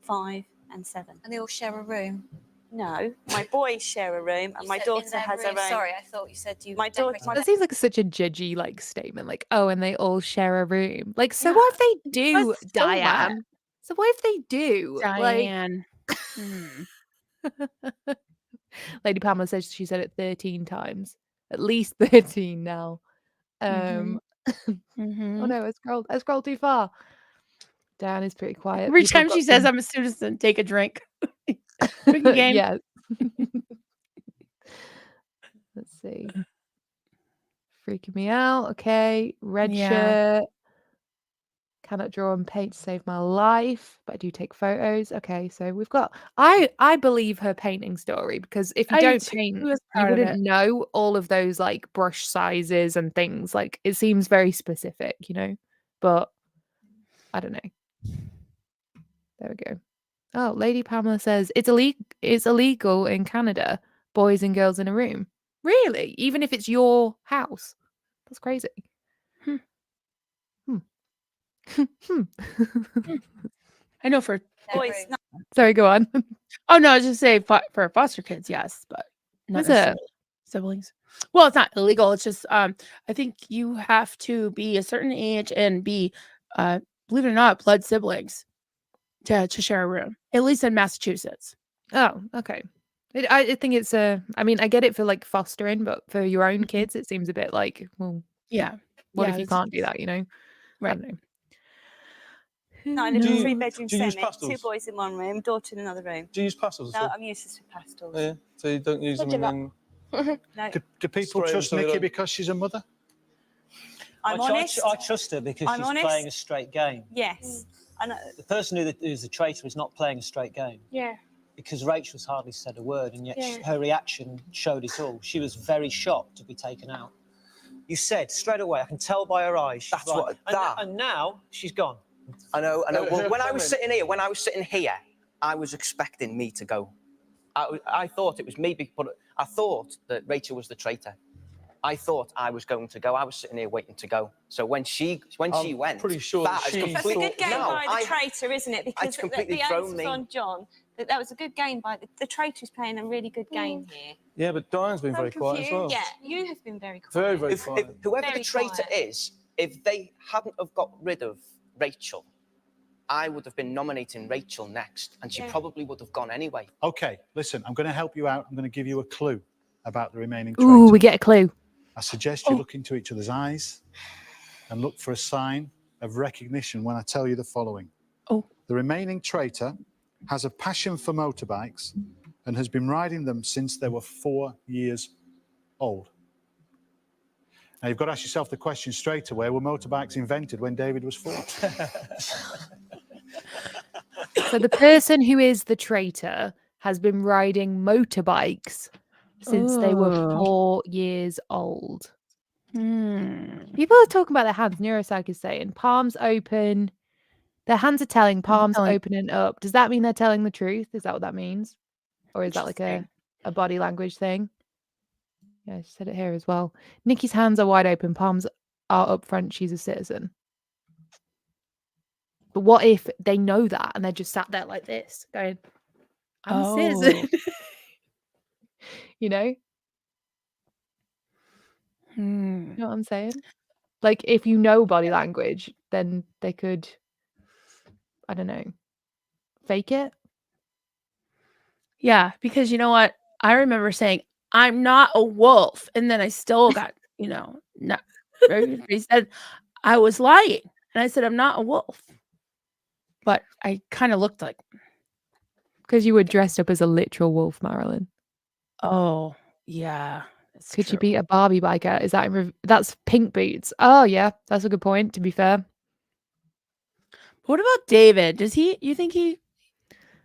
5, and 7. And they all share a room. No, my boys share a room, and my daughter has her own. Sorry, I thought you said you. My daughter. That seems like such a judgy like statement, like, oh, and they all share a room. Like, so what if they do, What's so Diane? what? So what if they do? Diane. Like, Lady Pamela says she said it 13 times. At least 13 now. Oh no, I scrolled too far. Dan is pretty quiet. Every People have time got she says some- I'm a citizen, take a drink. Drinking game. Yeah. Let's see. Freaking me out. Okay. Red Yeah. shirt. Cannot draw and paint to save my life, but I do take photos. Okay, so we've got I believe her painting story, because if you I do don't too. paint, I was you proud of wouldn't it. know all of those like brush sizes and things. Like it seems very specific, but I don't know. There we go. Oh, Lady Pamela says it's illegal in Canada, boys and girls in a room. Really? Even if it's your house? That's crazy. I know for Boys, not Sorry, go on. Oh no, I was just say for foster kids, yes, but not Is it? necessarily siblings. Well, it's not illegal. It's just I think you have to be a certain age and be believe it or not, blood siblings to share a room. At least in Massachusetts. Oh, okay. I think it's I mean, I get it for like fostering, but for your own kids, it seems a bit like, well, Yeah. what Yeah, if you it's- can't do that, I Right. don't know. No, I live Do in a you- 3-bedroom do you use semi, 2 pastels? boys in one room, daughter in another room. Do you use pastels? No, at all? I'm useless with pastels. Oh, yeah. So you don't use them Would you and then. No, Do people Spray trust them so they Nikki don't- because she's a mother? I'm honest. I trust her because I'm she's honest. playing a straight game. Yes. I know. The person who's the traitor is not playing a straight game. Yeah. Because Rachel's hardly said a word, and yet Yeah. her reaction showed it all. She was very shocked to be taken out. You said straight away, I can tell by her eyes. she's That's right. what- And, that- and now she's gone. I know. Well, when I was comment. sitting here, I was expecting me to go. I thought it was me, but I thought that Rachel was the traitor. I thought I was going to go. I was sitting here waiting to go. So when she went, pretty sure that that is she That's a complete- good game No, by the traitor, isn't it? Because it's completely the thrown onus me. was on John. That was a good game by the traitor's playing a really good game here. Yeah, but Diane's been very quiet as well. Yeah, you have been very quiet. Very, very If quiet. whoever Very the traitor quiet. is, if they hadn't have got rid of Rachel, I would have been nominating Rachel next, and she probably would have gone anyway. Okay, listen, I'm going to help you out. I'm going to give you a clue about the remaining traitor. Ooh, we get a clue. I suggest you look into each other's eyes and look for a sign of recognition when I tell you the following. Oh. The remaining traitor has a passion for motorbikes and has been riding them since they were 4 years old. Now, you've got to ask yourself the question straight away, were motorbikes invented when David was 4? So the person who is the traitor has been riding motorbikes since they were Oh. 4 years old. Hmm. People are talking about their hands. Neuropsych is saying palms open. Their hands are telling, palms telling. opening up. Does that mean they're telling the truth? Is that what that means? Or is that like a body language thing? Yeah, she said it here as well. Nikki's hands are wide open, palms are up front. She's a citizen. But what if they know that and they're just sat there like this, going, I'm a citizen? You know? Hmm. You know what I'm saying? Like, if you know body language, then they could, I don't know, fake it. Yeah, because you know what? I remember saying, I'm not a wolf. And then I still got, not he said I was lying. And I said, I'm not a wolf. But I kind of looked like, Because you were dressed up as a literal wolf, Marilyn. oh, yeah. Could you beat a Barbie biker? Is that that's pink boots? Oh yeah, that's a good point. To be fair, What about David? You think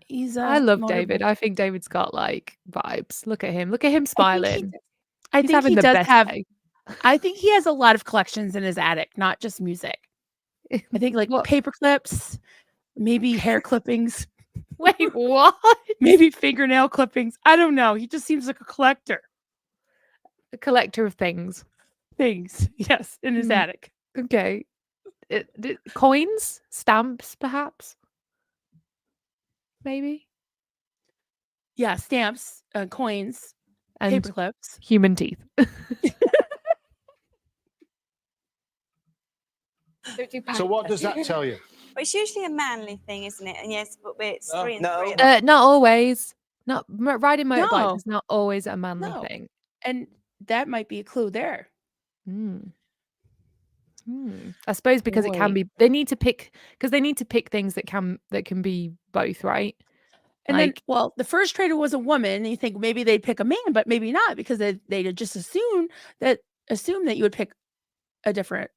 he's I love motorboat- David. I think David's got like vibes. Look at him. Lolook at him smiling. I He's think having he the does best have day. I think he has a lot of collections in his attic, not just music. I think like paper clips, maybe hair clippings. Wait, what? Maybe fingernail clippings. I don't know. He just seems like a collector. A collector of things. Things, yes, in his attic. Okay. Coins? Stamps, perhaps? Maybe? Yeah, stamps, coins, And paper clips. human teeth. So what does that tell you? But it's usually a manly thing, isn't it? And yes, but it's 3 and 3. Not always. Not riding motorbikes No. is not always a manly No. thing. And that might be a clue there. I suppose because it can Boy. be. They need to pick things that can be both, right? And then, Like, well, the first traitor was a woman, and you think maybe they'd pick a man, but maybe not because they just assume that you would pick a different,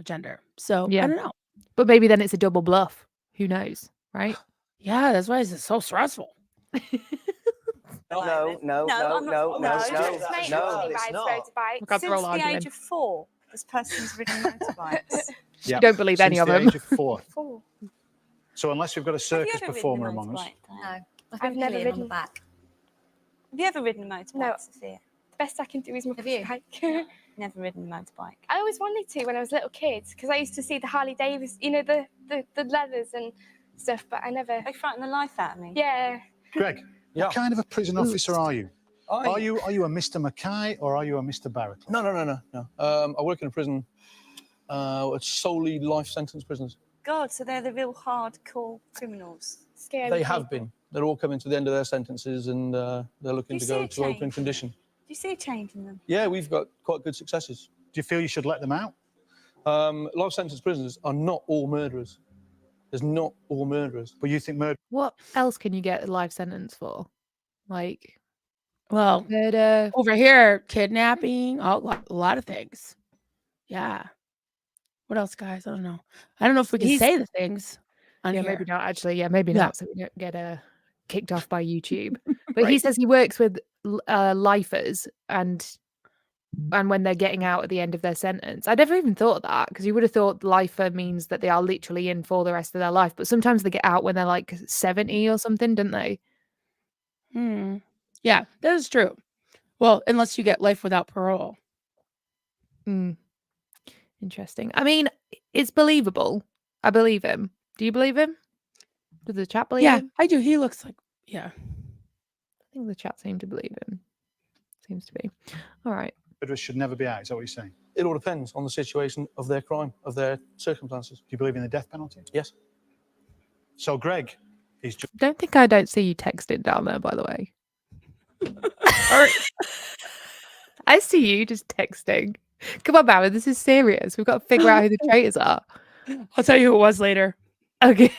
gender. So I yeah, don't know. but maybe then it's a double bluff. Who knows, right? Yeah, that's why it's so stressful. No, I'm not- no, Mate, no, actually it's rides not. motorbikes. Got the Since roll the arguing. age of 4, this person's ridden motorbikes. Yeah. You don't believe any Since of the them. age of 4. 4. So unless we've got a Have you circus ever performer ridden a among us, motorbike, Diane? No, I've never clean on the ridden. back. Have you ever ridden a motorbike, No. Sophia? The best I can do is Have you? motorbike. Never ridden a motorbike. I always wanted to when I was a little kid because I used to see the Harley Davidson, the leathers and stuff, but I never. They frighten the life out of me. Yeah. Greg, Yeah. what kind of a prison officer are you? I- Are you a Mr. Mackay or are you a Mr. Barrett? No. I work in a prison. It's solely life sentence prisoners. God, so they're the real hardcore criminals. Scary. They have been. They're all coming to the end of their sentences, and they're looking You to go see to a open change? condition. Do you see a change in them? Yeah, we've got quite good successes. Do you feel you should let them out? Life sentence prisoners are not all murderers. There's not all murderers. But you think murder? What else can you get a life sentence for? Like Well, murder. over here, kidnapping, a lot of things. Yeah. What else, guys? I don't know. I don't know if we can He's- say the things on Yeah, here. maybe not. Actually, yeah, maybe Yeah. not. So we don't get kicked off by YouTube. But he Right. says he works with lifers and when they're getting out at the end of their sentence. I never even thought of that because you would have thought lifer means that they are literally in for the rest of their life. But sometimes they get out when they're like 70 or something, don't they? Yeah, that is true. Well, unless you get life without parole. Interesting. I mean, it's believable. I believe him. Do you believe him? Does the chat believe Yeah, him? I do. He looks like, yeah. I think the chat seem to believe him. Seems to be. All right. Murderers should never be out. Is that what you're saying? It all depends on the situation of their crime, of their circumstances. Do you believe in the death penalty? Yes. So Greg is just. I don't see you texting down there, by the way. I see you just texting. Come on, Barry, this is serious. We've got to figure out who the traitors are. I'll tell you who it was later. Okay.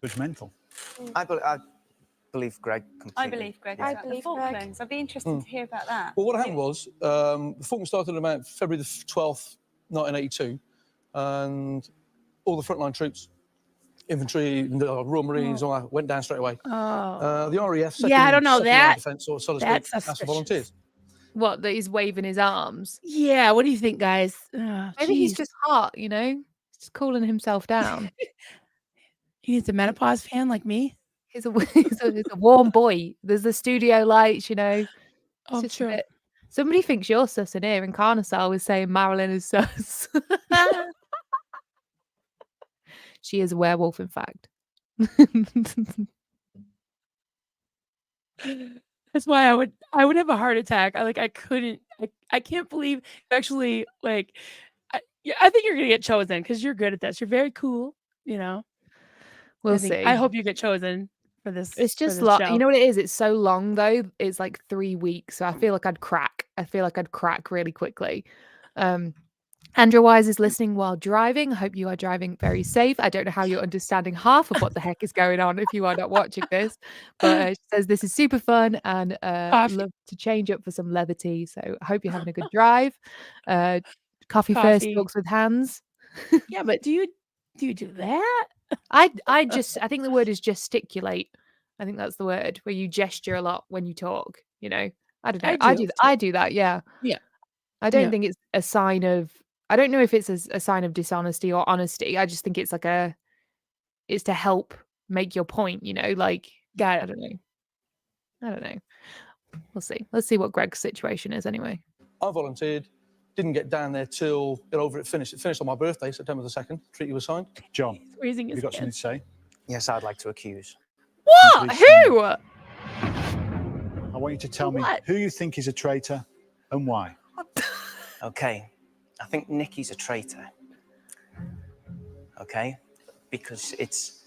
Judgmental. I believe Greg completely. I believe Greg. I as well. The believe Greg. Falklands. I'd be interested to hear about that. Well, what happened was, the Falklands started about February the 12th, 1982, and all the frontline troops, infantry, the Royal Marines, all that, went down straight away. Oh. The RAF, Yeah, I don't know that. Defense, or so to That's speak, asked for suspicious. volunteers. What, that he's waving his arms? Yeah, what do you think, guys? Maybe he's just hot, He's just cooling himself down. He needs a menopause fan like me. He's a warm boy. There's the studio lights, It's Oh, just a true. bit- Somebody thinks you're sus in here, and Carnosal was saying Marilyn is sus. She is a werewolf, in fact. That's why I would have a heart attack. I can't believe actually I think you're gonna get chosen because you're good at this. You're very cool, We'll see. I hope you get chosen for this. It's for just this long. show. You know what it is? It's so long though. It's like 3 weeks. So I feel like I'd crack. Really quickly. Andrew Wise is listening while driving. I hope you are driving very safe. I don't know how you're understanding half of what the heck is going on if you are not watching this. But she says this is super fun and love to change up for some levity. So I hope you're having a good drive. Coffee first, talks with hands. Yeah, but do you do that? I think the word is gesticulate. I think that's the word where you gesture a lot when you talk. I don't know. I do that. Yeah. Yeah. I don't think it's a sign of. I don't know if it's a sign of dishonesty or honesty. I just think it's it's to help make your point. Got it. I don't know. We'll see. Let's see what Greg's situation is anyway. I volunteered, didn't get down there till it finished. It finished on my birthday, September the 2nd. Treaty was signed. John, Raising have his you got hand. something to say? Yes, I'd like to accuse. What? Please stand Who? I want you to tell me who you think is a traitor and why. Okay, I think Nikki's a traitor. Okay, because it's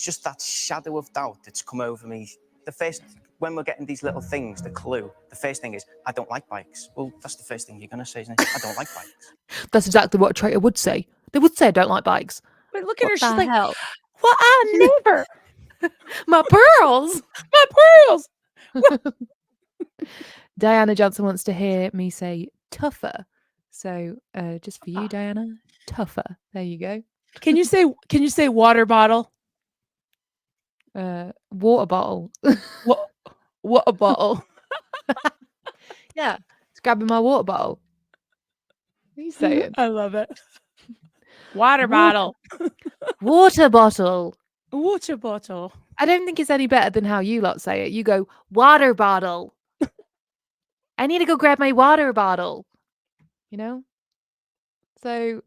just that shadow of doubt that's come over me. The first when we're getting these little things, the clue, the first thing is, I don't like bikes. Well, that's the first thing you're going to say, isn't it? I don't like bikes. That's exactly what a traitor would say. They would say, I don't like bikes. But look at her. What She's the like, hell? well, I never. My pearls. My pearls. Diana Johnson wants to hear me say tougher. So just for you, Diana, tougher. There you go. Can you say water bottle? Water bottle. What a bottle. Yeah. It's grabbing my water bottle. What are you saying? I love it. Water bottle. Water bottle. Water bottle. I don't think it's any better than how you lot say it. You go, water bottle. I need to go grab my water bottle. You know? So,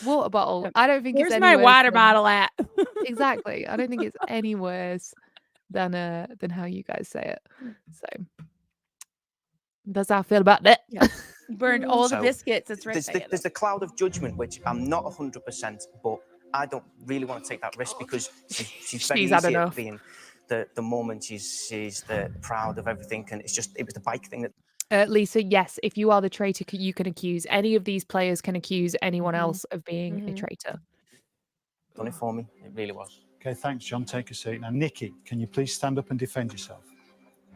water bottle. I don't think Where's it's any my worse water than- bottle at? Exactly. I don't think it's any worse than how you guys say it. So, that's how I feel about that. Yeah. Burned all the So, biscuits. That's right. There's the cloud of judgment, which I'm not 100%, but I don't really want to take that risk because she's very She's had easy enough. at being the moment she's the proud of everything, and it was the bike thing that. Lisa, yes, if you are the traitor, you can accuse any of these players can accuse anyone else of being a traitor. Done it for me. It really was. Okay, thanks, John. Take a seat. Now, Nikki, can you please stand up and defend yourself?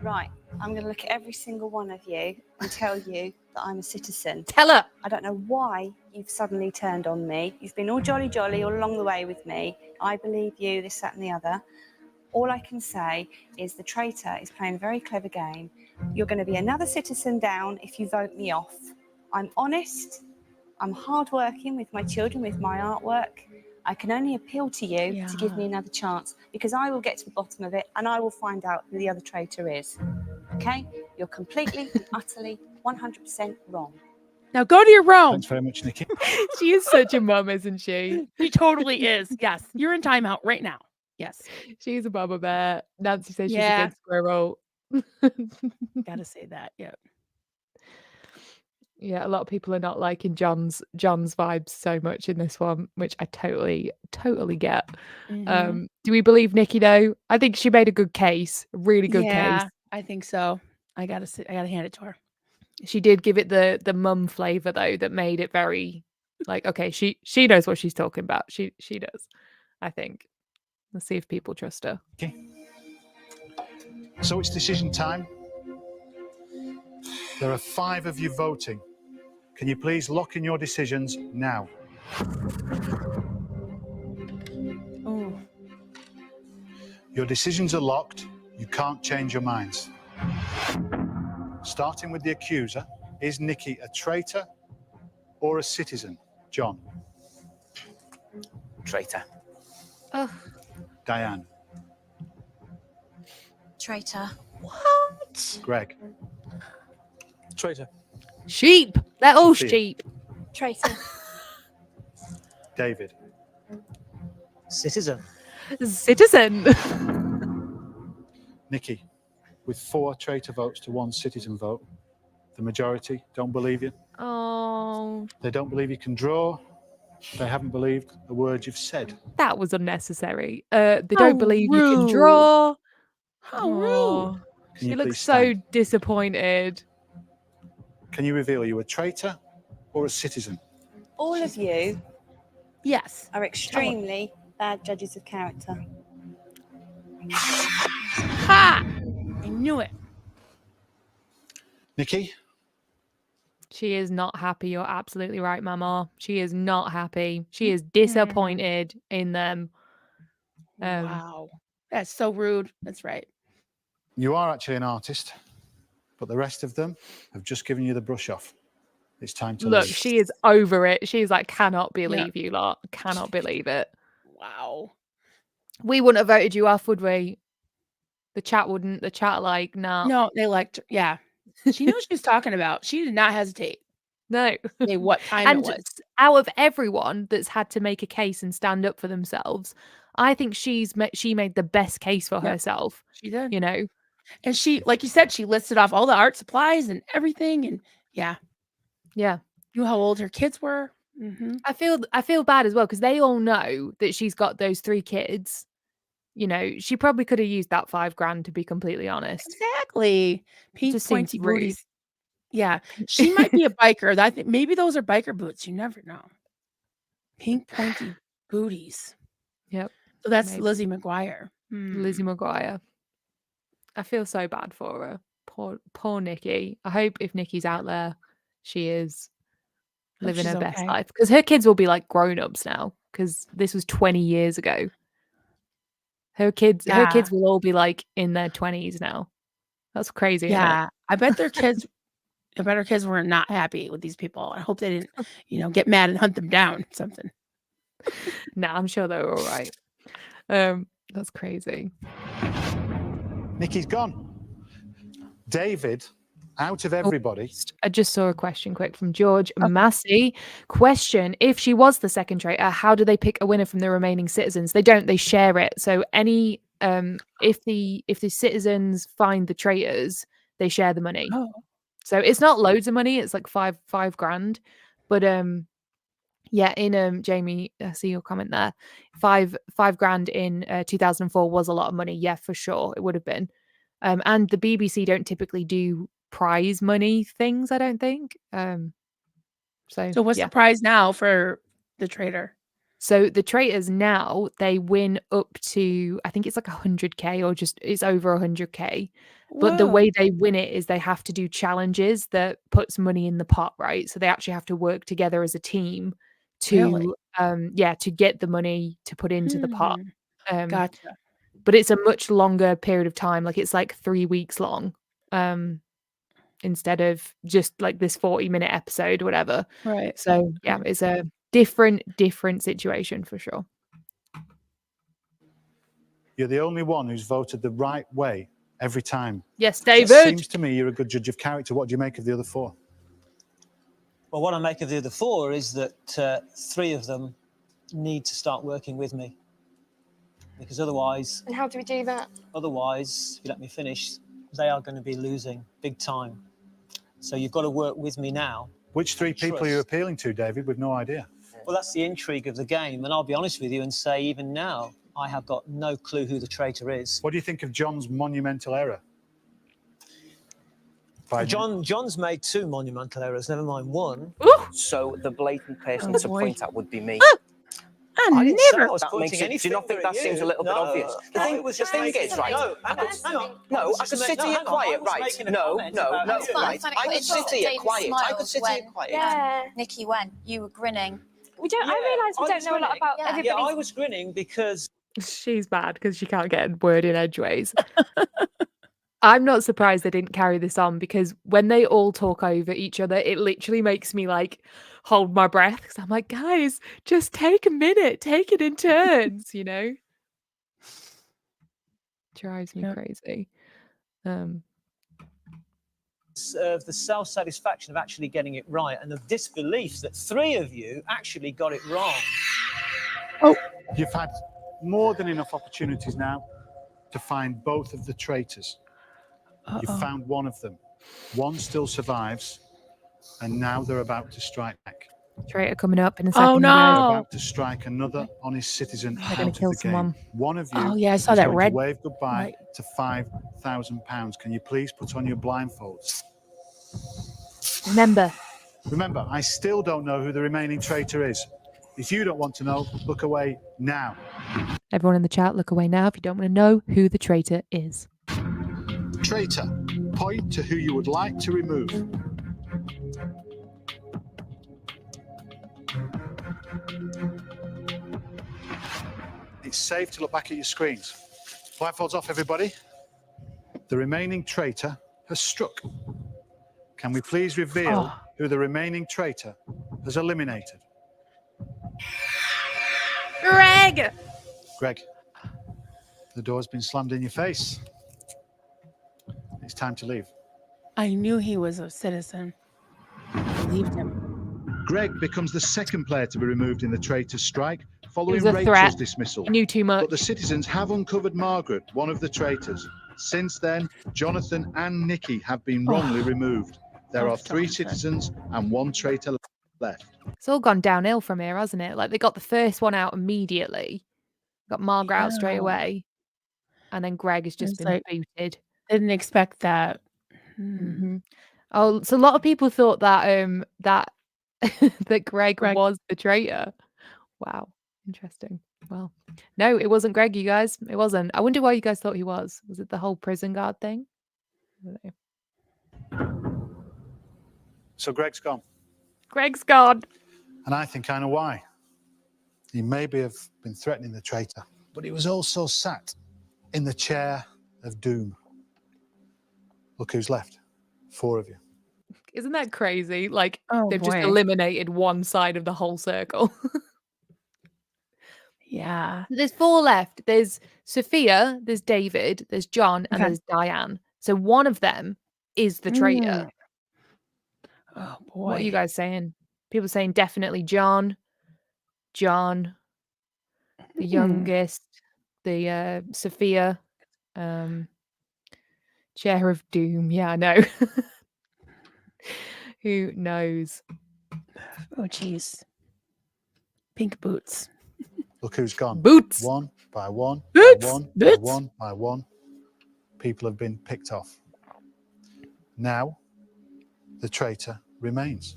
Right, I'm going to look at every single one of you and tell you that I'm a citizen. Tell her. I don't know why you've suddenly turned on me. You've been all jolly all along the way with me. I believe you, this, that and the other. All I can say is the traitor is playing a very clever game. You're going to be another citizen down if you vote me off. I'm honest. I'm hardworking with my children, with my artwork. I can only appeal to you to give me another chance because I will get to the bottom of it and I will find out who the other traitor is. Okay? You're completely and utterly 100% wrong. Now go to your room. Thanks very much, Nikki. She is such a mum, isn't she? She totally is. Yes. You're in timeout right now. Yes. She's a mama bear. Nancy says she's Yeah. a good squirrel. Gotta say that. Yeah. Yeah, a lot of people are not liking John's vibes so much in this one, which I totally get. Mhm. Do we believe Nikki though? I think she made a good case, a really good Yeah, case. I think so. I gotta hand it to her. She did give it the mum flavor though, that made it very like, okay, she knows what she's talking about. She does, I think. Let's see if people trust her. Okay. So it's decision time. There are 5 of you voting. Can you please lock in your decisions now? Oh. Your decisions are locked. You can't change your minds. Starting with the accuser, is Nikki a traitor or a citizen? John. Traitor. Oh. Diane. Traitor. What? Greg. Traitor. Sheep. They're all Sophia. sheep. Traitor. David. Citizen. Citizen. Nikki, with 4 traitor votes to 1 citizen vote, the majority don't believe you. Oh, They don't believe you can draw. They haven't believed a word you've said. that was unnecessary. They How don't believe you can rude. draw. How rude. Oh, Can she you looks please so stand? disappointed. Can you reveal you a traitor or a citizen? All of you Yes. are extremely bad judges of character. Ha! I knew it. Nikki, She is not happy. You're absolutely right, Mama. She is not happy. She is disappointed in them. Wow. That's so rude. That's right. you are actually an artist, but the rest of them have just given you the brush off. It's time to Look, leave. she is over it. She's like, cannot believe you lot. Cannot believe it. Wow. We wouldn't have voted you off, would we? The chat wouldn't. The chat like, nah. No, they liked her. Yeah. She knew what she was talking about. She did not hesitate. No. Say what time And it was. out of everyone that's had to make a case and stand up for themselves, I think she made the best case for herself. She did. You know? And she, like you said, she listed off all the art supplies and everything. And yeah. Yeah. Knew how old her kids were. Mm-hmm. I feel bad as well because they all know that she's got those 3 kids. you know, she probably could have used that $5,000, to be completely honest. Exactly. Pink Just seems pointy rude. booties. Yeah, she might be a biker. Maybe those are biker boots. You never know. Pink pointy booties. Yep. So that's Maybe. Lizzie McGuire. Lizzie McGuire. I feel so bad for her. Poor Nikki. I hope if Nikki's out there, she is living her best life, because her kids will be like grown-ups now, because this was 20 years ago. Her kids will all be like in their 20s now. That's crazy. Yeah, I bet her kids were not happy with these people. I hope they didn't, get mad and hunt them down or something. No, I'm sure they were all right. That's crazy. Nikki's gone. David, out of everybody. I just saw a question quick from George Massey. Question: if she was the second traitor, how do they pick a winner from the remaining citizens? They don't. They share it. So any if the citizens find the traitors, they share the money. Oh. So it's not loads of money. It's like $5,000. But yeah, in Jamie, I see your comment there. $5,000 in 2004 was a lot of money. Yeah, for sure, it would have been. And the BBC don't typically do prize money things, I don't think. So what's the prize now for the traitor? So the traitors now, they win up to, I think it's like 100K, or just it's over 100K. But the way they win it is they have to do challenges that puts money in the pot, right? So they actually have to work together as a team to to get the money to put into the pot. Gotcha. But it's a much longer period of time. Like it's like 3 weeks long. Instead of just like this 40-minute episode or whatever. Right. So yeah, it's a different situation for sure. You're the only one who's voted the right way every time. Yes, David. It seems to me you're a good judge of character. What do you make of the other 4? Well, what I make of the other 4 is that 3 of them need to start working with me. Because otherwise... And how do we do that? Otherwise, if you let me finish, they are going to be losing big time. So you've got to work with me now. Which 3 people are you appealing to, David? We've no idea. Well, that's the intrigue of the game. And I'll be honest with you and say, even now, I have got no clue who the traitor is. What do you think of John's monumental error? John's made 2 monumental errors, never mind 1. So the blatant person to point at would be me. I never was pointing anything. Do you not think that seems a little bit obvious? The thing is, right? No, I could sit here quiet, right? No, right. I could sit here quiet. Yeah. Nikki, when you were grinning. I realise we don't know a lot about everybody. Yeah, I was grinning because... She's bad because she can't get a word in edgeways. I'm not surprised they didn't carry this on, because when they all talk over each other, it literally makes me like hold my breath, because I'm like, guys, just take a minute, take it in turns, Drives me crazy. The self-satisfaction of actually getting it right, and the disbelief that 3 of you actually got it wrong. Oh, you've had more than enough opportunities now to find both of the traitors. You've found one of them. One still survives, and now they're about to strike back. Traitor coming up in a second. Oh no! They're about to strike another honest citizen out of the game. One of you I saw that red to wave goodbye to £5,000. Can you please put on your blindfolds? Remember, I still don't know who the remaining traitor is. If you don't want to know, look away now. Everyone in the chat, look away now if you don't want to know who the traitor is. Traitor, point to who you would like to remove. It's safe to look back at your screens. Blindfolds off, everybody. The remaining traitor has struck. Can we please reveal who the remaining traitor has eliminated? Greg! Greg, the door's been slammed in your face. It's time to leave. I knew he was a citizen. I believed him. Greg becomes the second player to be removed in the traitor strike, following It was a Rachel's threat. dismissal. He knew too much. But the citizens have uncovered Margaret, one of the traitors. Since then, Jonathan and Nikki have been wrongly removed. There are 3 citizens and 1 traitor left. It's all gone downhill from here, hasn't it? Like they got the first one out immediately. Got Margaret out straight away. and then Greg has just It's been like- booted. Didn't expect that. Hmm. Oh, so a lot of people thought that that that Greg was the traitor. Wow, interesting. Well, no, it wasn't Greg, you guys. It wasn't. I wonder why you guys thought he was. Was it the whole prison guard thing? I don't know. So Greg's gone. Greg's gone. And I think I know why. He maybe have been threatening the traitor, but he was also sat in the chair of doom. Look who's left. 4 of you. Isn't that crazy? Like, Oh, they've just boy. eliminated one side of the whole circle. Yeah. There's 4 left. There's Sophia, there's David, there's John, and Okay. there's Diane. So one of them is the traitor. Oh, boy. What are you guys saying? People saying definitely John, the youngest, the Sophia, chair of doom. Yeah, I know. Who knows? Oh, jeez. Pink boots. Look who's gone. Boots. One by one, Boots. by one, Boots. by one, by one. People have been picked off. Now, the traitor remains.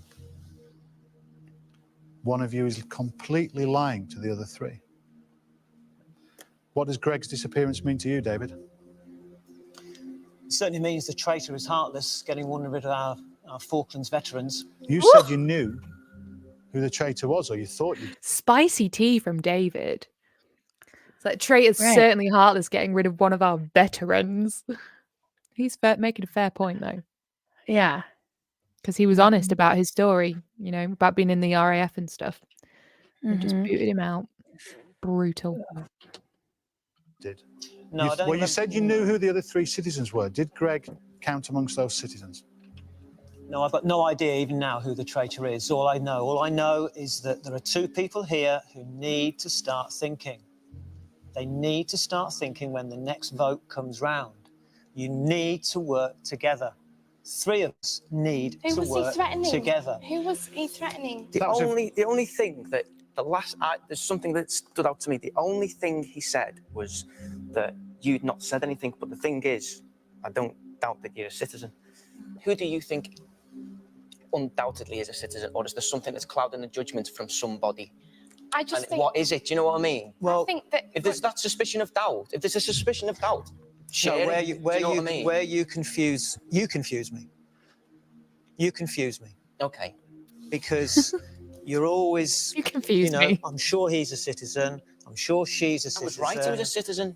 One of you is completely lying to the other 3. What does Greg's disappearance mean to you, David? It certainly means the traitor is heartless, getting one rid of our Falklands veterans. You said you knew who the traitor was, or you thought you did. Spicy tea from David. It's like traitor's Right. certainly heartless getting rid of one of our veterans. He's making a fair point though, Yeah. because he was honest about his story. You know, about being in the RAF and stuff. And just booted him out. Brutal. Did. No, I don't Well, you remember- said you knew who the other 3 citizens were. Did Greg count amongst those citizens? No, I've got no idea even now who the traitor is. All I know is that there are 2 people here who need to start thinking. They need to start thinking when the next vote comes round. You need to work together. 3 of us need Who to was he work threatening? together. Who was he threatening? The only thing that there's something that stood out to me. The only thing he said was that you'd not said anything. But the thing is, I don't doubt that you're a citizen. Who do you think undoubtedly is a citizen, or is there something that's clouding the judgment from somebody? I just And think. what is it? Do you know what I mean? I think that. If there's that suspicion of doubt, if there's a suspicion of doubt, share No, it. Do you know what I mean? where you confuse me. You confuse me. Okay. Because you're always, You confuse me. I'm sure he's a citizen. I'm sure she's a I citizen. was right. He was a citizen,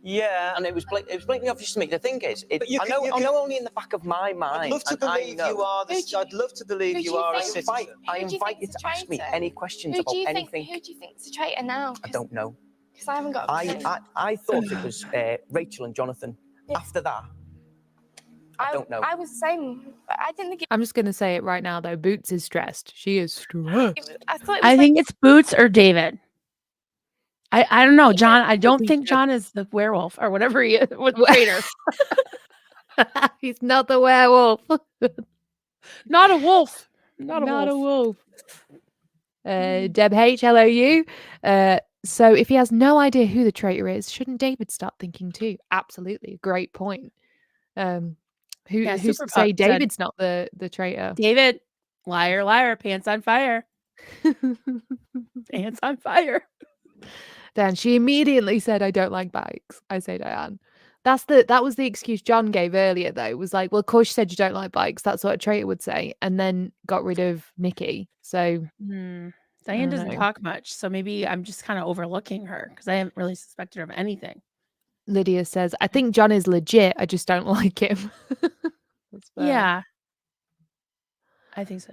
Yeah. and it was blatantly obvious to me. The thing is, But you I can- you know can- only in the back of my mind. I'd love to and I believe know. you are the. Who do you- I'd love to believe who do you you are a think- citizen. I Who do you invite you think's to a ask me traitor? any questions Who about do you anything. think? Who do you think's a traitor now? I don't know. Because I haven't got. A clue. I thought it was Rachel and Jonathan. Yeah. After that, I don't know. I was the same. But I didn't think. I'm just going to say it right now, though. Boots is stressed. She is stressed. I thought it was. I think it's Boots or David. I don't know, John. I don't me think too. John is the werewolf or whatever he is. With traitor. He's not the werewolf. Not a wolf. Not a Not a wolf. wolf. Deb H, hello you. So if he has no idea who the traitor is, shouldn't David start thinking too? Absolutely, great point. Yeah, Who's Super to say Pup said- David's not the traitor? David, liar, liar, pants on fire. Pants on fire. Dan, she immediately said, "I don't like bikes." I say, Diane. That was the excuse John gave earlier, though. Was like, well, of course you said you don't like bikes. That's what a traitor would say, and then got rid of Nikki. So Diane don't doesn't know. talk much, so maybe I'm just kind of overlooking her because I haven't really suspected her of anything. Lydia says, "I think John is legit. I just don't like him." That's fair. Yeah, I think so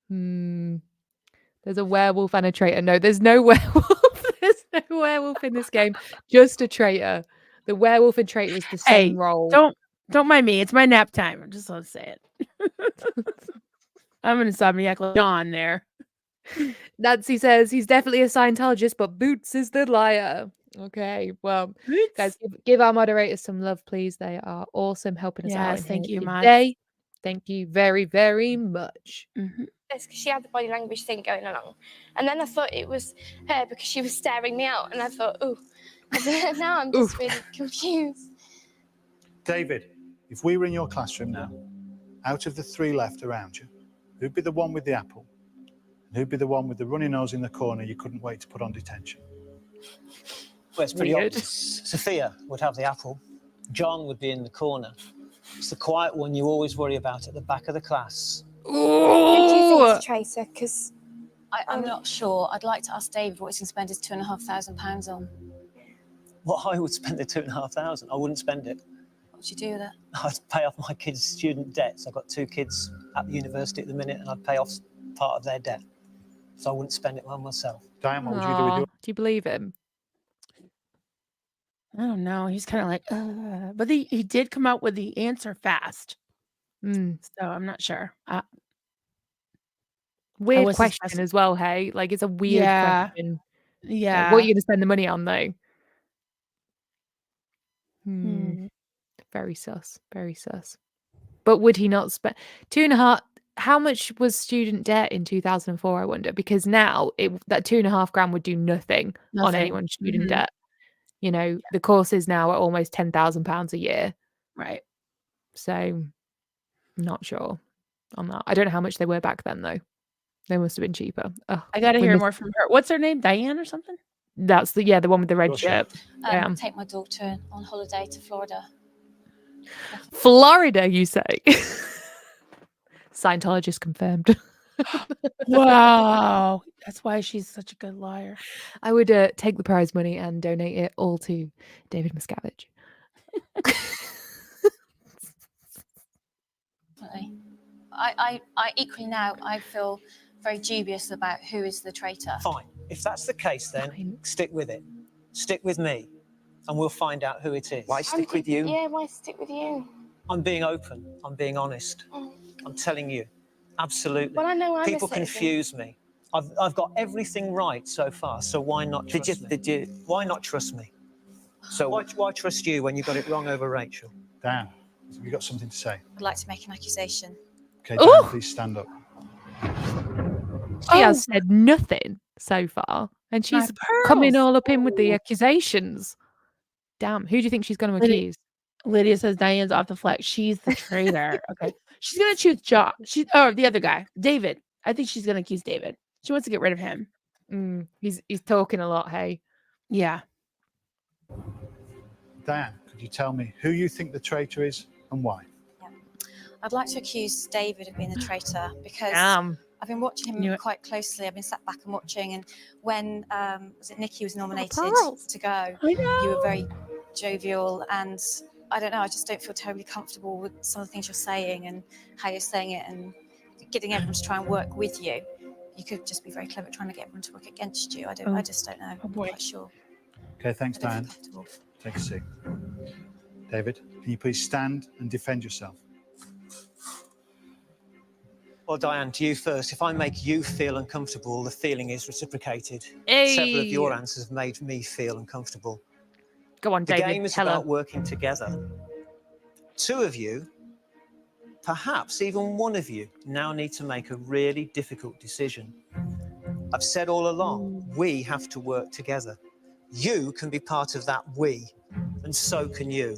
too. There's a werewolf and a traitor. No, there's no werewolf. There's no werewolf in this game. Just a traitor. The werewolf and traitor is the same Hey, role. don't mind me. It's my nap time. I just want to say it. I'm an insomniac like John there. Nancy says he's definitely a Scientologist, but Boots is the liar. Okay, well, guys, give our moderators some love, please. They are awesome helping us out. Yes, in thank here you, Mod. today. Thank you very, very much. Because she had the body language thing going along, and then I thought it was her because she was staring me out, and I thought, oh, Now I'm just really confused. David, if we were in your classroom now, out of the 3 left around you, who'd be the one with the apple? And who'd be the one with the runny nose in the corner you couldn't wait to put on detention? Well, it's pretty obvious. Sophia would have the apple. John would be in the corner. It's the quiet one you always worry about at the back of the class. Who do you think is a traitor? Because I'm not sure. I'd like to ask David what he's going to spend his £2,500 on. What I would spend the £2,500, I wouldn't spend it. What would you do with it? I'd pay off my kids' student debts. I've got 2 kids at the university at the minute, and I'd pay off part of their debt. So I wouldn't spend it on myself. Diane, what would you do with your... Do you believe him? I don't know. He's kind of like, but he did come out with the answer fast. So I'm not sure. Weird was question suspect- as well, hey? Like, it's a weird Yeah. question. Yeah. What are you going to spend the money on, though? Very sus. Very sus. But would he not spend 2.5? How much was student debt in 2004? I wonder, because now that 2.5 grand would do nothing on anyone's student debt. You know, the courses now are almost £10,000 a year. Right. So, not sure on that. I don't know how much they were back then, though. They must have been cheaper. I got to hear more from her. What's her name? Diane or something? That's the one with the red shirt. Take my daughter on holiday to Florida. Florida, you say? Scientologist confirmed. Wow. That's why she's such a good liar. I would take the prize money and donate it all to David Miscavige. I equally now I feel very dubious about who is the traitor. Fine. If that's the case, then stick with it. Stick with me, and we'll find out who it is. Why stick with you? Yeah, why stick with you? I'm being open. I'm being honest. I'm telling you. Absolutely. Well, I know I'm a People citizen. confuse me. I've got everything right so far, so why not trust me? Why not trust me? So why trust you when you got it wrong over Rachel? Dan, have you got something to say? I'd like to make an accusation. Okay, Dan, please stand up. She has said nothing so far, and she's coming all up in with the accusations. Damn, who do you think she's going to accuse? Lydia says Diane's off the flex. She's the traitor. Okay. She's going to choose John. The other guy, David. I think she's going to accuse David. She wants to get rid of him. He's talking a lot, hey? Yeah. Diane, could you tell me who you think the traitor is and why? I'd like to accuse David of being the traitor because I've been watching him quite closely. I've been sat back and watching, and when Nikki was nominated to go, you were very jovial, and I don't know, I just don't feel terribly comfortable with some of the things you're saying and how you're saying it, and getting everyone to try and work with you. You could just be very clever at trying to get everyone to work against you. I just don't know. I'm not quite sure. Okay, thanks, Diane. Take a seat. David, can you please stand and defend yourself? Well, Diane, to you first. If I make you feel uncomfortable, the feeling is reciprocated. Hey. Several of your answers have made me feel uncomfortable. Go on, The David. game is tell her. about working together. 2 of you, perhaps even 1 of you, now need to make a really difficult decision. I've said all along, we have to work together. You can be part of that we, and so can you.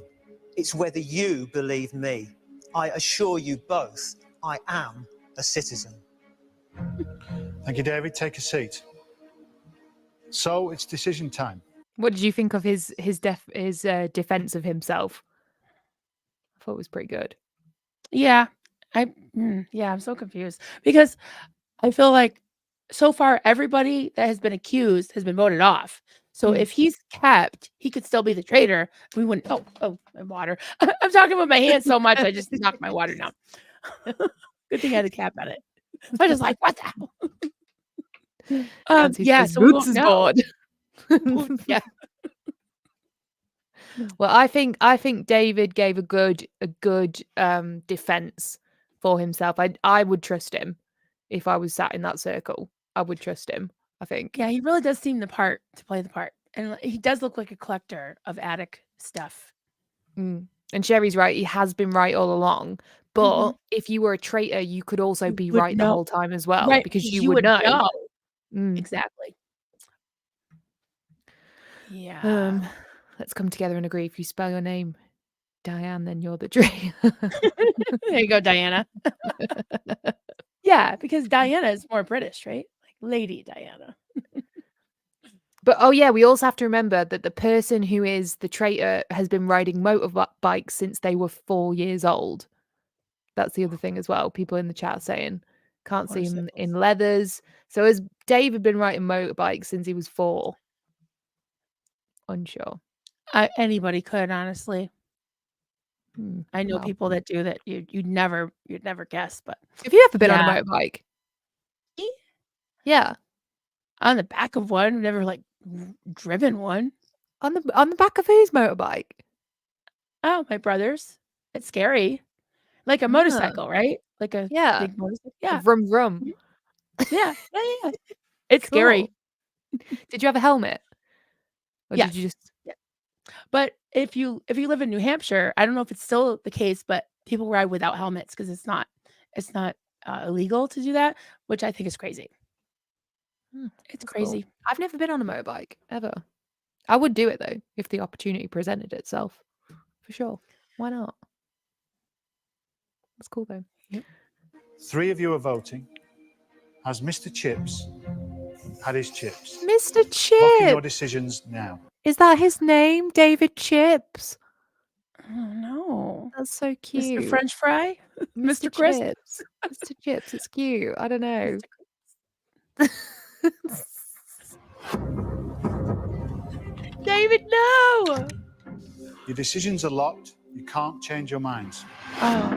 It's whether you believe me. I assure you both, I am a citizen. Thank you, David. Take a seat. So it's decision time. What did you think of his defense of himself? I thought it was pretty good. Yeah. I'm so confused because I feel like so far everybody that has been accused has been voted off. So if he's kept, he could still be the traitor. We wouldn't. Oh, my water. I'm talking with my hands so much, I just knocked my water down. Good thing I had a cap on it. I was like, what the hell? Yeah, so we won't know. Yeah. Well, I think David gave a good defense for himself. I would trust him if I was sat in that circle. I would trust him, I think. Yeah, he really does seem to play the part. And he does look like a collector of attic stuff. And Sherry's right. He has been right all along. But if you were a traitor, you could also be right the whole time as well. Right, because you would know. Exactly. Yeah. Let's come together and agree. If you spell your name Diane, then you're the traitor. There you go, Diana. Yeah, because Diana is more British, right? Like Lady Diana. But oh yeah, we also have to remember that the person who is the traitor has been riding motorbikes since they were 4 years old. That's the other thing as well. People in the chat saying can't see him in leathers. So has David been riding motorbikes since he was 4? Unsure. Anybody could, honestly. I know well. people that do that. You'd never guess. But Have you ever been on a motorbike? Yeah. On the back of one. I've never like driven one. On the back of whose motorbike? Oh, my brother's. It's scary. Like a motorcycle, right? Like a big motorcycle. Yeah. Vroom vroom. Yeah. Yeah. It's scary. Did you have a helmet? Or Yeah. did you just But if you live in New Hampshire, I don't know if it's still the case, but people ride without helmets because it's not illegal to do that, which I think is crazy. It's crazy. Cool. I've never been on a motorbike ever. I would do it though if the opportunity presented itself, for sure. Why not? That's cool though. Yep. 3 of you are voting. Has Mr. Chips had his chips? Mr. Lock in Chips. your decisions now. Is that his name, David Chips? Oh no. That's so cute. Mr. French fry? Mr. Crisp? Chips. Mr. Chips, it's cute. I don't know. David, no! Your decisions are locked. You can't change your minds. Oh.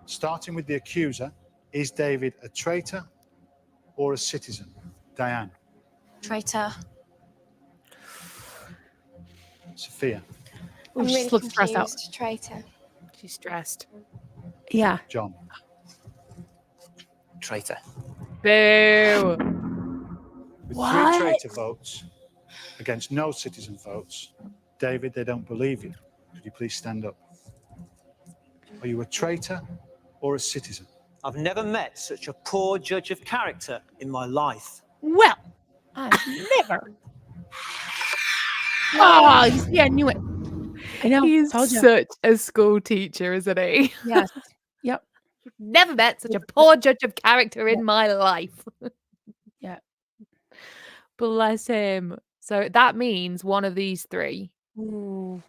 Starting with the accuser, is David a traitor or a citizen? Diane. Traitor. Sophia. I'm she really looks stressed out. confused. Traitor. She's stressed. Yeah. John. Traitor. Boo. With What? 3 traitor votes against no citizen votes, David, they don't believe you. Could you please stand up? Are you a traitor or a citizen? I've never met such a poor judge of character in my life. Well, I've never. Oh, you see, I knew it. I know. He's Told you. such a school teacher, isn't he? Yes. Yep. Never met such a poor judge of character in my life. Yeah. Bless him. So that means one of these 3 Ooh.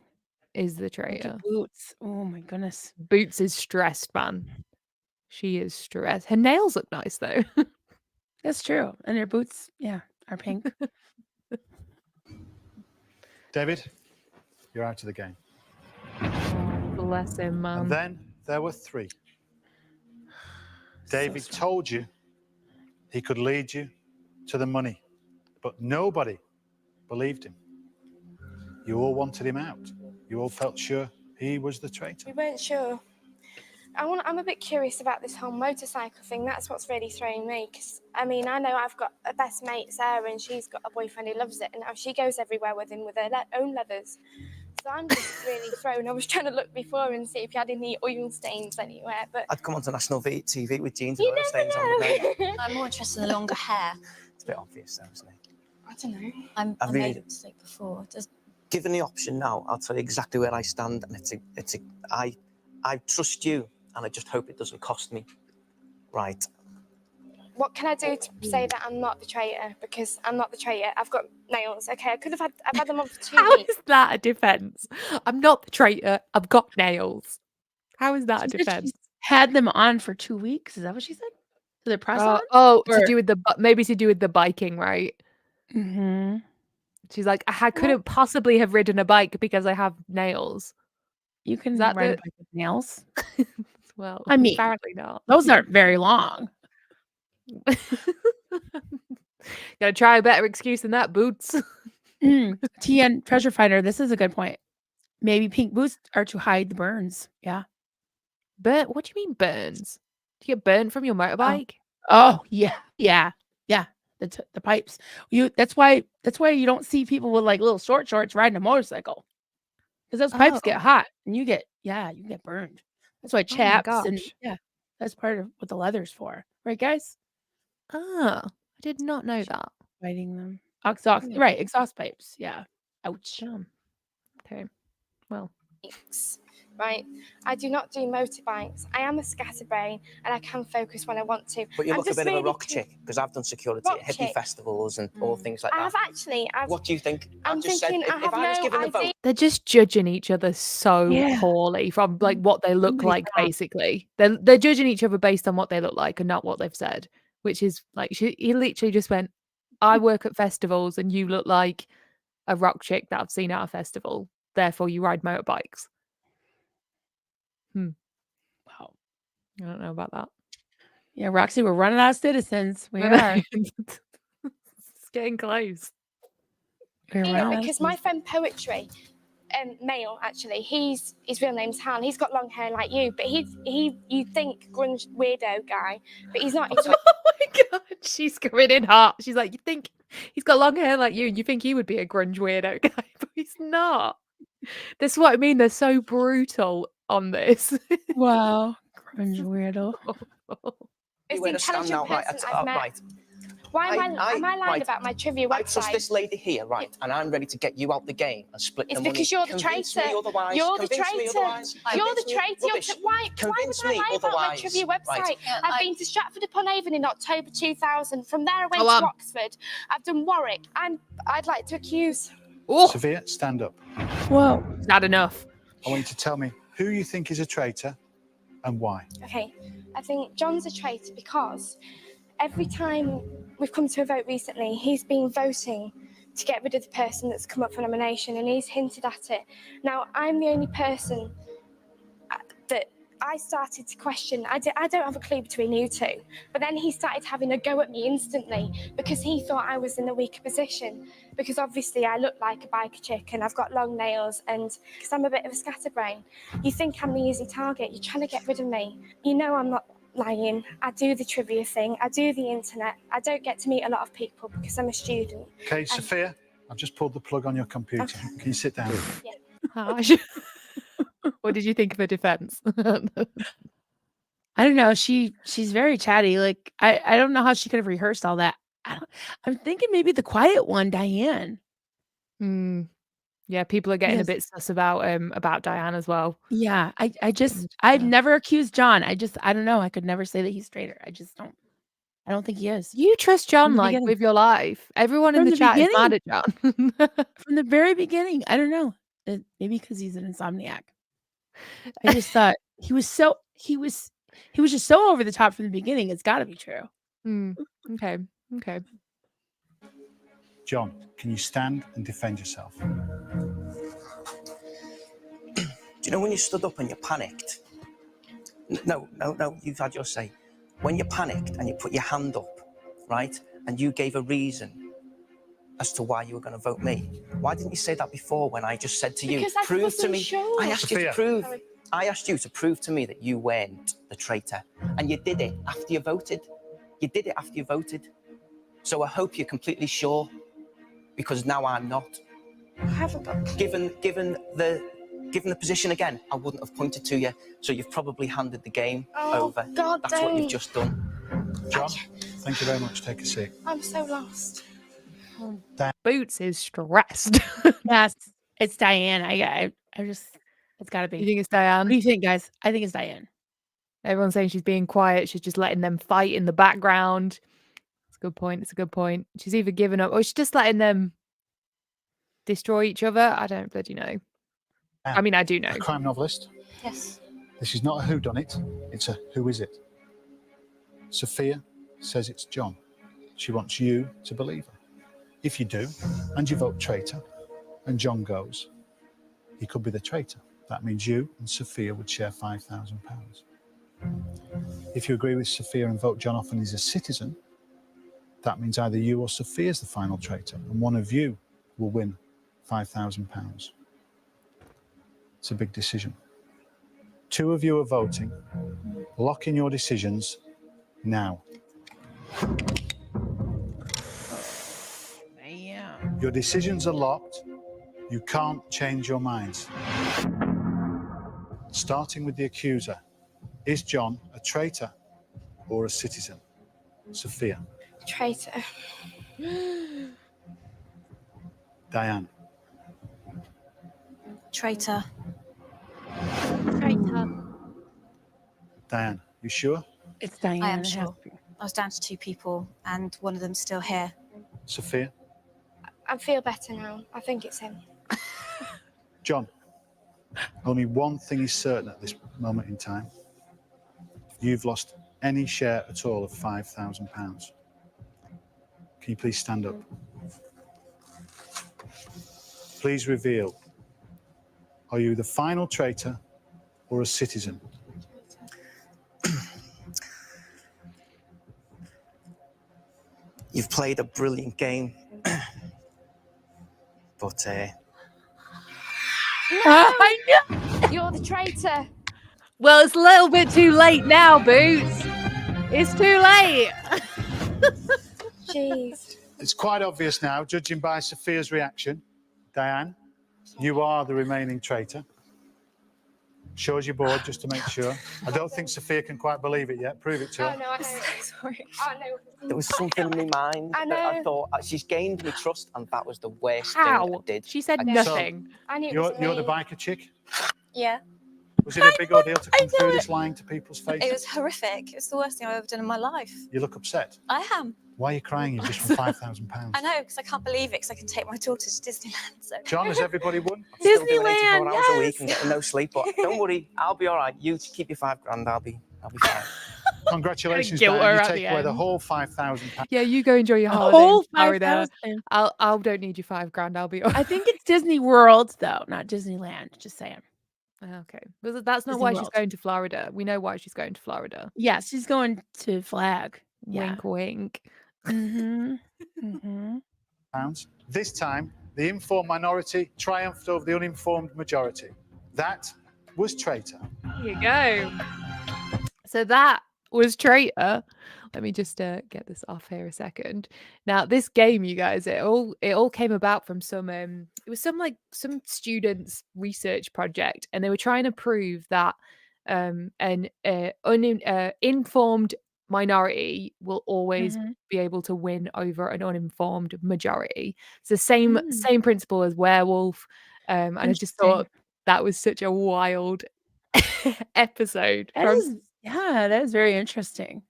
is the Look traitor. at Boots. Oh my goodness. Boots is stressed, man. She is stressed. Her nails look nice though. That's true. And her boots, yeah, are pink. David, you're out of the game. Bless him, man. And then there were 3. David told you he could lead you to the money, but nobody believed him. You all wanted him out. You all felt sure he was the traitor. We weren't sure. I'm a bit curious about this whole motorcycle thing. That's what's really throwing me. Because I mean, I know I've got a best mate, Sarah, and she's got a boyfriend who loves it, and now she goes everywhere with him with her own leathers. So I'm just really thrown. I was trying to look before and see if you had any oil stains anywhere, but I'd come onto national TV with jeans you and oil stains on. never know. I'm more interested in the longer hair. It's a bit obvious, though, isn't it? I don't know. I made a mistake before. Given the option now, I'll tell you exactly where I stand, and I trust you, and I just hope it doesn't cost me. Right. What can I do to say that I'm not the traitor? Because I'm not the traitor. I've got nails. Okay, I've had them on for 2 How weeks. is that a defense? I'm not the traitor. I've got nails. How is that a She said defense? she's had them on for 2 weeks. Is that what she said? So they're press on? To do with the biking, right? Mm-hmm. She's like, I couldn't possibly have ridden a bike because I have nails. You can Is that ride a the- bike with nails. Well, I mean, apparently not. Those aren't very long. Gotta try a better excuse than that, Boots. TN Treasure Finder, this is a good point. Maybe pink boots are to hide the burns. Yeah. Burnt? What do you mean burns? Do you get burnt from your motorbike? Oh yeah. The pipes. That's why you don't see people with like little short shorts riding a motorcycle. Because those pipes get hot and you get burned. That's why chaps and that's part of what the leather's for. Right, guys? Oh, I did not know that. Fighting them. Exhaust pipes. Yeah. Ouch. Damn. Okay. Well. Right, I do not do motorbikes. I am a scatterbrain, and I can focus when I want to. But you look a bit of a rock chick, because I've done security at hippie festivals and all things like that. I have actually. What do you think? I'm thinking, if I was given the vote, They're just judging each other so poorly from like what they look like. Basically, they're judging each other based on what they look like and not what they've said. Which is like he literally just went, "I work at festivals, and you look like a rock chick that I've seen at a festival. Therefore, you ride motorbikes." Wow. I don't know about that. Yeah, Roxy, we're running out of citizens. We are. It's getting close. Because my friend Poetry, male actually, his real name's Han. He's got long hair like you, but you think grunge weirdo guy, but he's not. Oh my god, she's coming in hot. She's like, you think he's got long hair like you, and you think he would be a grunge weirdo guy, but he's not. That's what I mean. They're so brutal on this. Wow, grunge weirdo. It's the intelligent person I've met. Right. Why am I lying about my trivia website? I trust this lady here, right? And I'm ready to get you out the game and split the money. It's because you're the traitor. You're the traitor. You're the traitor. Why would I lie about my trivia website? I've been to Stratford upon Avon in October 2000. From there, I went to Oxford. I've done Warwick. I'd like to accuse. Sophia, stand up. Whoa. Not enough. I want you to tell me who you think is a traitor and why. Okay, I think John's a traitor because every time we've come to a vote recently, he's been voting to get rid of the person that's come up for nomination, and he's hinted at it. Now, I'm the only person that I started to question. I don't have a clue between you two, but then he started having a go at me instantly because he thought I was in a weaker position, because obviously I look like a biker chick and I've got long nails, and because I'm a bit of a scatterbrain. You think I'm the easy target. You're trying to get rid of me. You know I'm not lying. I do the trivia thing. I do the internet. I don't get to meet a lot of people because I'm a student. Okay, Sophia, I've just pulled the plug on your computer. Okay. Can you sit down? Yeah. Harsh. What did you think of her defense? I don't know. She's very chatty. Like I don't know how she could have rehearsed all that. I'm thinking maybe the quiet one, Diane. Yeah, people are getting a bit sus about Diane as well. Yeah, I've never accused John. I don't know. I could never say that he's traitor. I don't think he is. You trust John like with your life. Everyone in the chat is mad at John. From the very beginning. I don't know. Maybe because he's an insomniac. I just thought he was just so over the top from the beginning. It's got to be true. Okay. John, can you stand and defend yourself? Do you know when you stood up and you panicked? No, you've had your say. When you panicked and you put your hand up, right, and you gave a reason as to why you were going to vote me, why didn't you say that before when I just said to you, prove to me? Sure. I asked you to prove to me that you weren't the traitor, and you did it after you voted. So I hope you're completely sure, because now I'm not. I haven't got. Given the position again, I wouldn't have pointed to you. So you've probably handed the game over. God, that's what you've just done. John, thank you very much. Take a seat. I'm so lost. Boots is stressed. Yes, it's Diane. It's got to be. You think it's Diane? What do you think, guys? I think it's Diane. Everyone's saying she's being quiet. She's just letting them fight in the background. It's a good point. She's either giving up or she's just letting them destroy each other. I don't bloody know. I mean, I do know. A crime novelist? Yes. This is not a whodunit, it's a who is it? Sophia says it's John. She wants you to believe her. If you do, and you vote traitor, and John goes, he could be the traitor. That means you and Sophia would share £5,000. If you agree with Sophia and vote John off and he's a citizen, that means either you or Sophia is the final traitor, and one of you will win £5,000. It's a big decision. 2 of you are voting. Lock in your decisions now. Your decisions are locked. You can't change your minds. Starting with the accuser. Is John a traitor or a citizen? Sophia. Traitor. Diane. Traitor. Traitor. Diane, you sure? It's Diane. I am sure. I was down to 2 people, and one of them's still here. Sophia? I feel better now. I think it's him. John? Only one thing is certain at this moment in time. You've lost any share at all of £5,000. Can you please stand up? Please reveal, are you the final traitor or a citizen? You've played a brilliant game, but I know. You're the traitor. Well, it's a little bit too late now, Boots. It's too late. Jeez. It's quite obvious now, judging by Sophia's reaction. Diane, you are the remaining traitor. Shows your board just to make sure. I don't think Sophia can quite believe it yet. Prove it to her. Oh, no, I know. Sorry. I know. there was something in my mind I that I know. thought she's gained my trust, and that was the worst How? thing I did. She said I- nothing. I knew it was You're the me. biker chick? Yeah. Was it a big ordeal to come through this lying to people's faces? It was horrific. It was the worst thing I've ever done in my life. You look upset. I am. Why are you crying? You've just won £5,000. I know, because I can't believe it, because I can take my daughter to Disneyland. So. John, has everybody won? I'm still doing 84 Disneyland, hours a week yes. and getting no sleep, but don't worry, I'll be all right. You keep your £5,000, I'll be fine. Congratulations, Guilt her Diane. You at take the away the end. whole £5,000. Yeah, you go enjoy your A holiday. whole in Florida. 5,000. I don't need your $5,000. I'll be all I think it's Disney World though, not Disneyland. Just saying. okay. But that's not Disney why she's World. going to Florida. We know why she's going to Florida. Yeah, she's going to Flag. Yeah. Wink, wink. Mm-hmm. Mm-hmm. This time, the informed minority triumphed over the uninformed majority. That was Traitor. There you go. So that was Traitor. Let me just get this off here a second. Now, this game, you guys, it all came about from some it was some students' research project, and they were trying to prove that an informed minority will always Mhm. be able to win over an uninformed majority. It's the same principle as Werewolf, and I just thought that was such a wild episode. That is very interesting.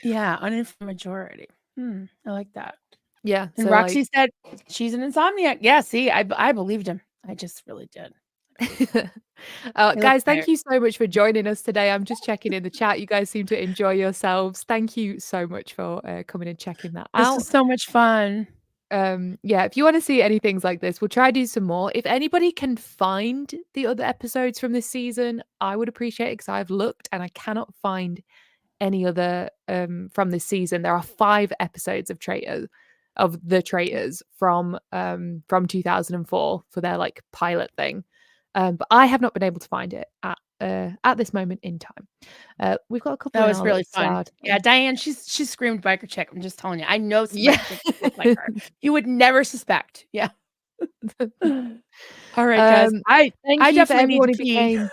Yeah, uninformed majority. I like that. Yeah. And so, Roxy said she's an insomniac. Yeah, see, I believed him. I just really did. Guys, thank you so much for joining us today. I'm just checking in the chat. You guys seem to enjoy yourselves. Thank you so much for coming and checking that This out. was so much fun. Yeah, if you want to see any things like this, we'll try to do some more. If anybody can find the other episodes from this season, I would appreciate it, because I've looked and I cannot find any other from this season. There are 5 episodes of the Traitors from 2004 for their like pilot thing. But I have not been able to find it at this moment in time. We've got a couple. That in was our really little fun. sad- Yeah, Diane, she screamed biker chick. I'm just telling you. I know some Yeah. biker chicks look like her. You would never suspect. Yeah. All right, guys. I Thank you for definitely need everyone to who pee. became.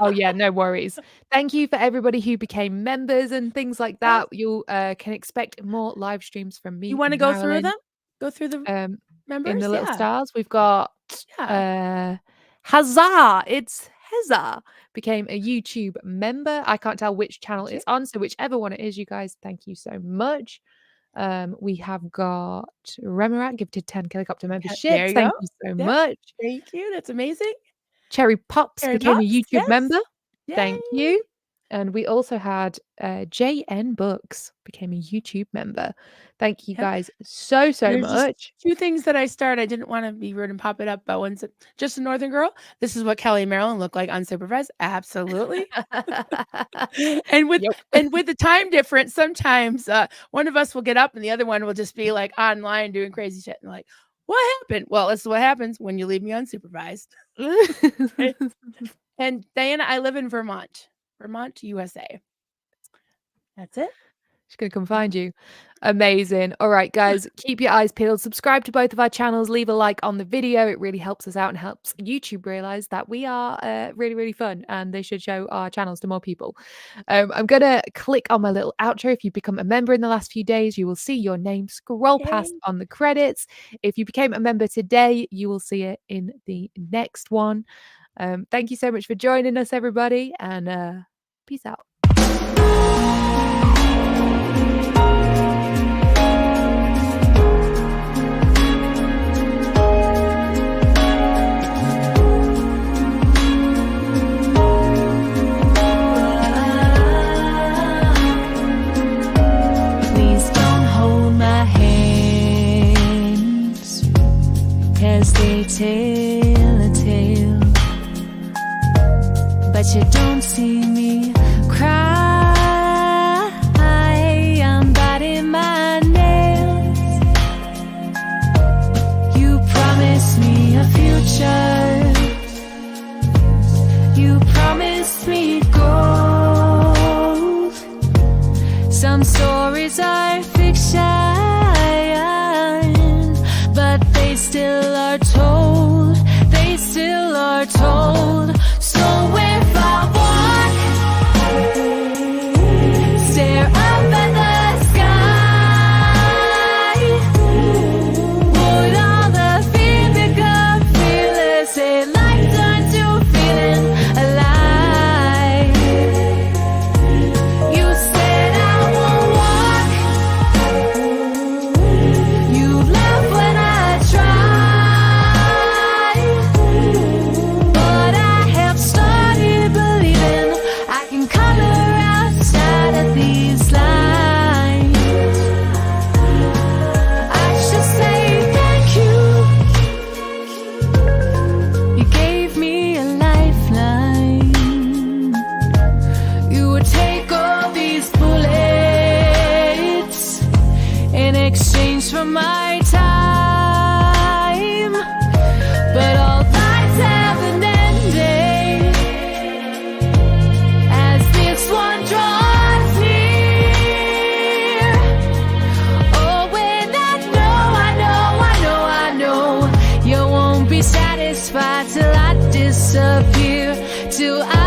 Oh yeah, no worries. Thank you for everybody who became members and things like that. You can expect more live streams from me. You want to and go through Marilyn. them? Go through the members? In the little Yeah. stars, we've got Yeah. Hazar. It's Hazar became a YouTube member. I can't tell which channel Thank you. it's on, so whichever one it is, you guys, thank you so much. We have got Remarat gifted 10 helicopter memberships. There you Thank go. you so Yeah. much. Thank you. That's amazing. Cherry Pops Cherry became a Pops, YouTube yes. member. Thank Yay. you. And we also had JN Books became a YouTube member. Thank you Yep. guys so There's much. just 2 things that I started. I didn't want to be rude and pop it up, but one's just a Northern girl. This is what Kelly and Marilyn look like unsupervised. Absolutely. and with the time difference, sometimes one of us will get up and the other one will just be like online doing crazy shit and like, what happened? Well, this is what happens when you leave me unsupervised. And Diana, I live in Vermont, USA. That's it. She's going to come find you. Amazing. All right, guys, keep your eyes peeled. Subscribe to both of our channels. Leave a like on the video. It really helps us out and helps YouTube realize that we are really, really fun and they should show our channels to more people. I'm going to click on my little outro. If you become a member in the last few days, you will see your name scroll past on the credits. If you became a member today, you will see it in the next one. Thank you so much for joining us, everybody, and peace out. They tell a tale, but you don't see me cry. I'm biting my nails. You promised me a future. You promised me gold. Some stories are fiction, but they still are told, they still are told. So if I walk, stare up at the sky, would all the fear become fearless? Say life turn to feeling alive. You said I will walk, you laugh when I try. For my time, but all lives have an ending as this one draws near. Oh, when I know you won't be satisfied till I disappear, till I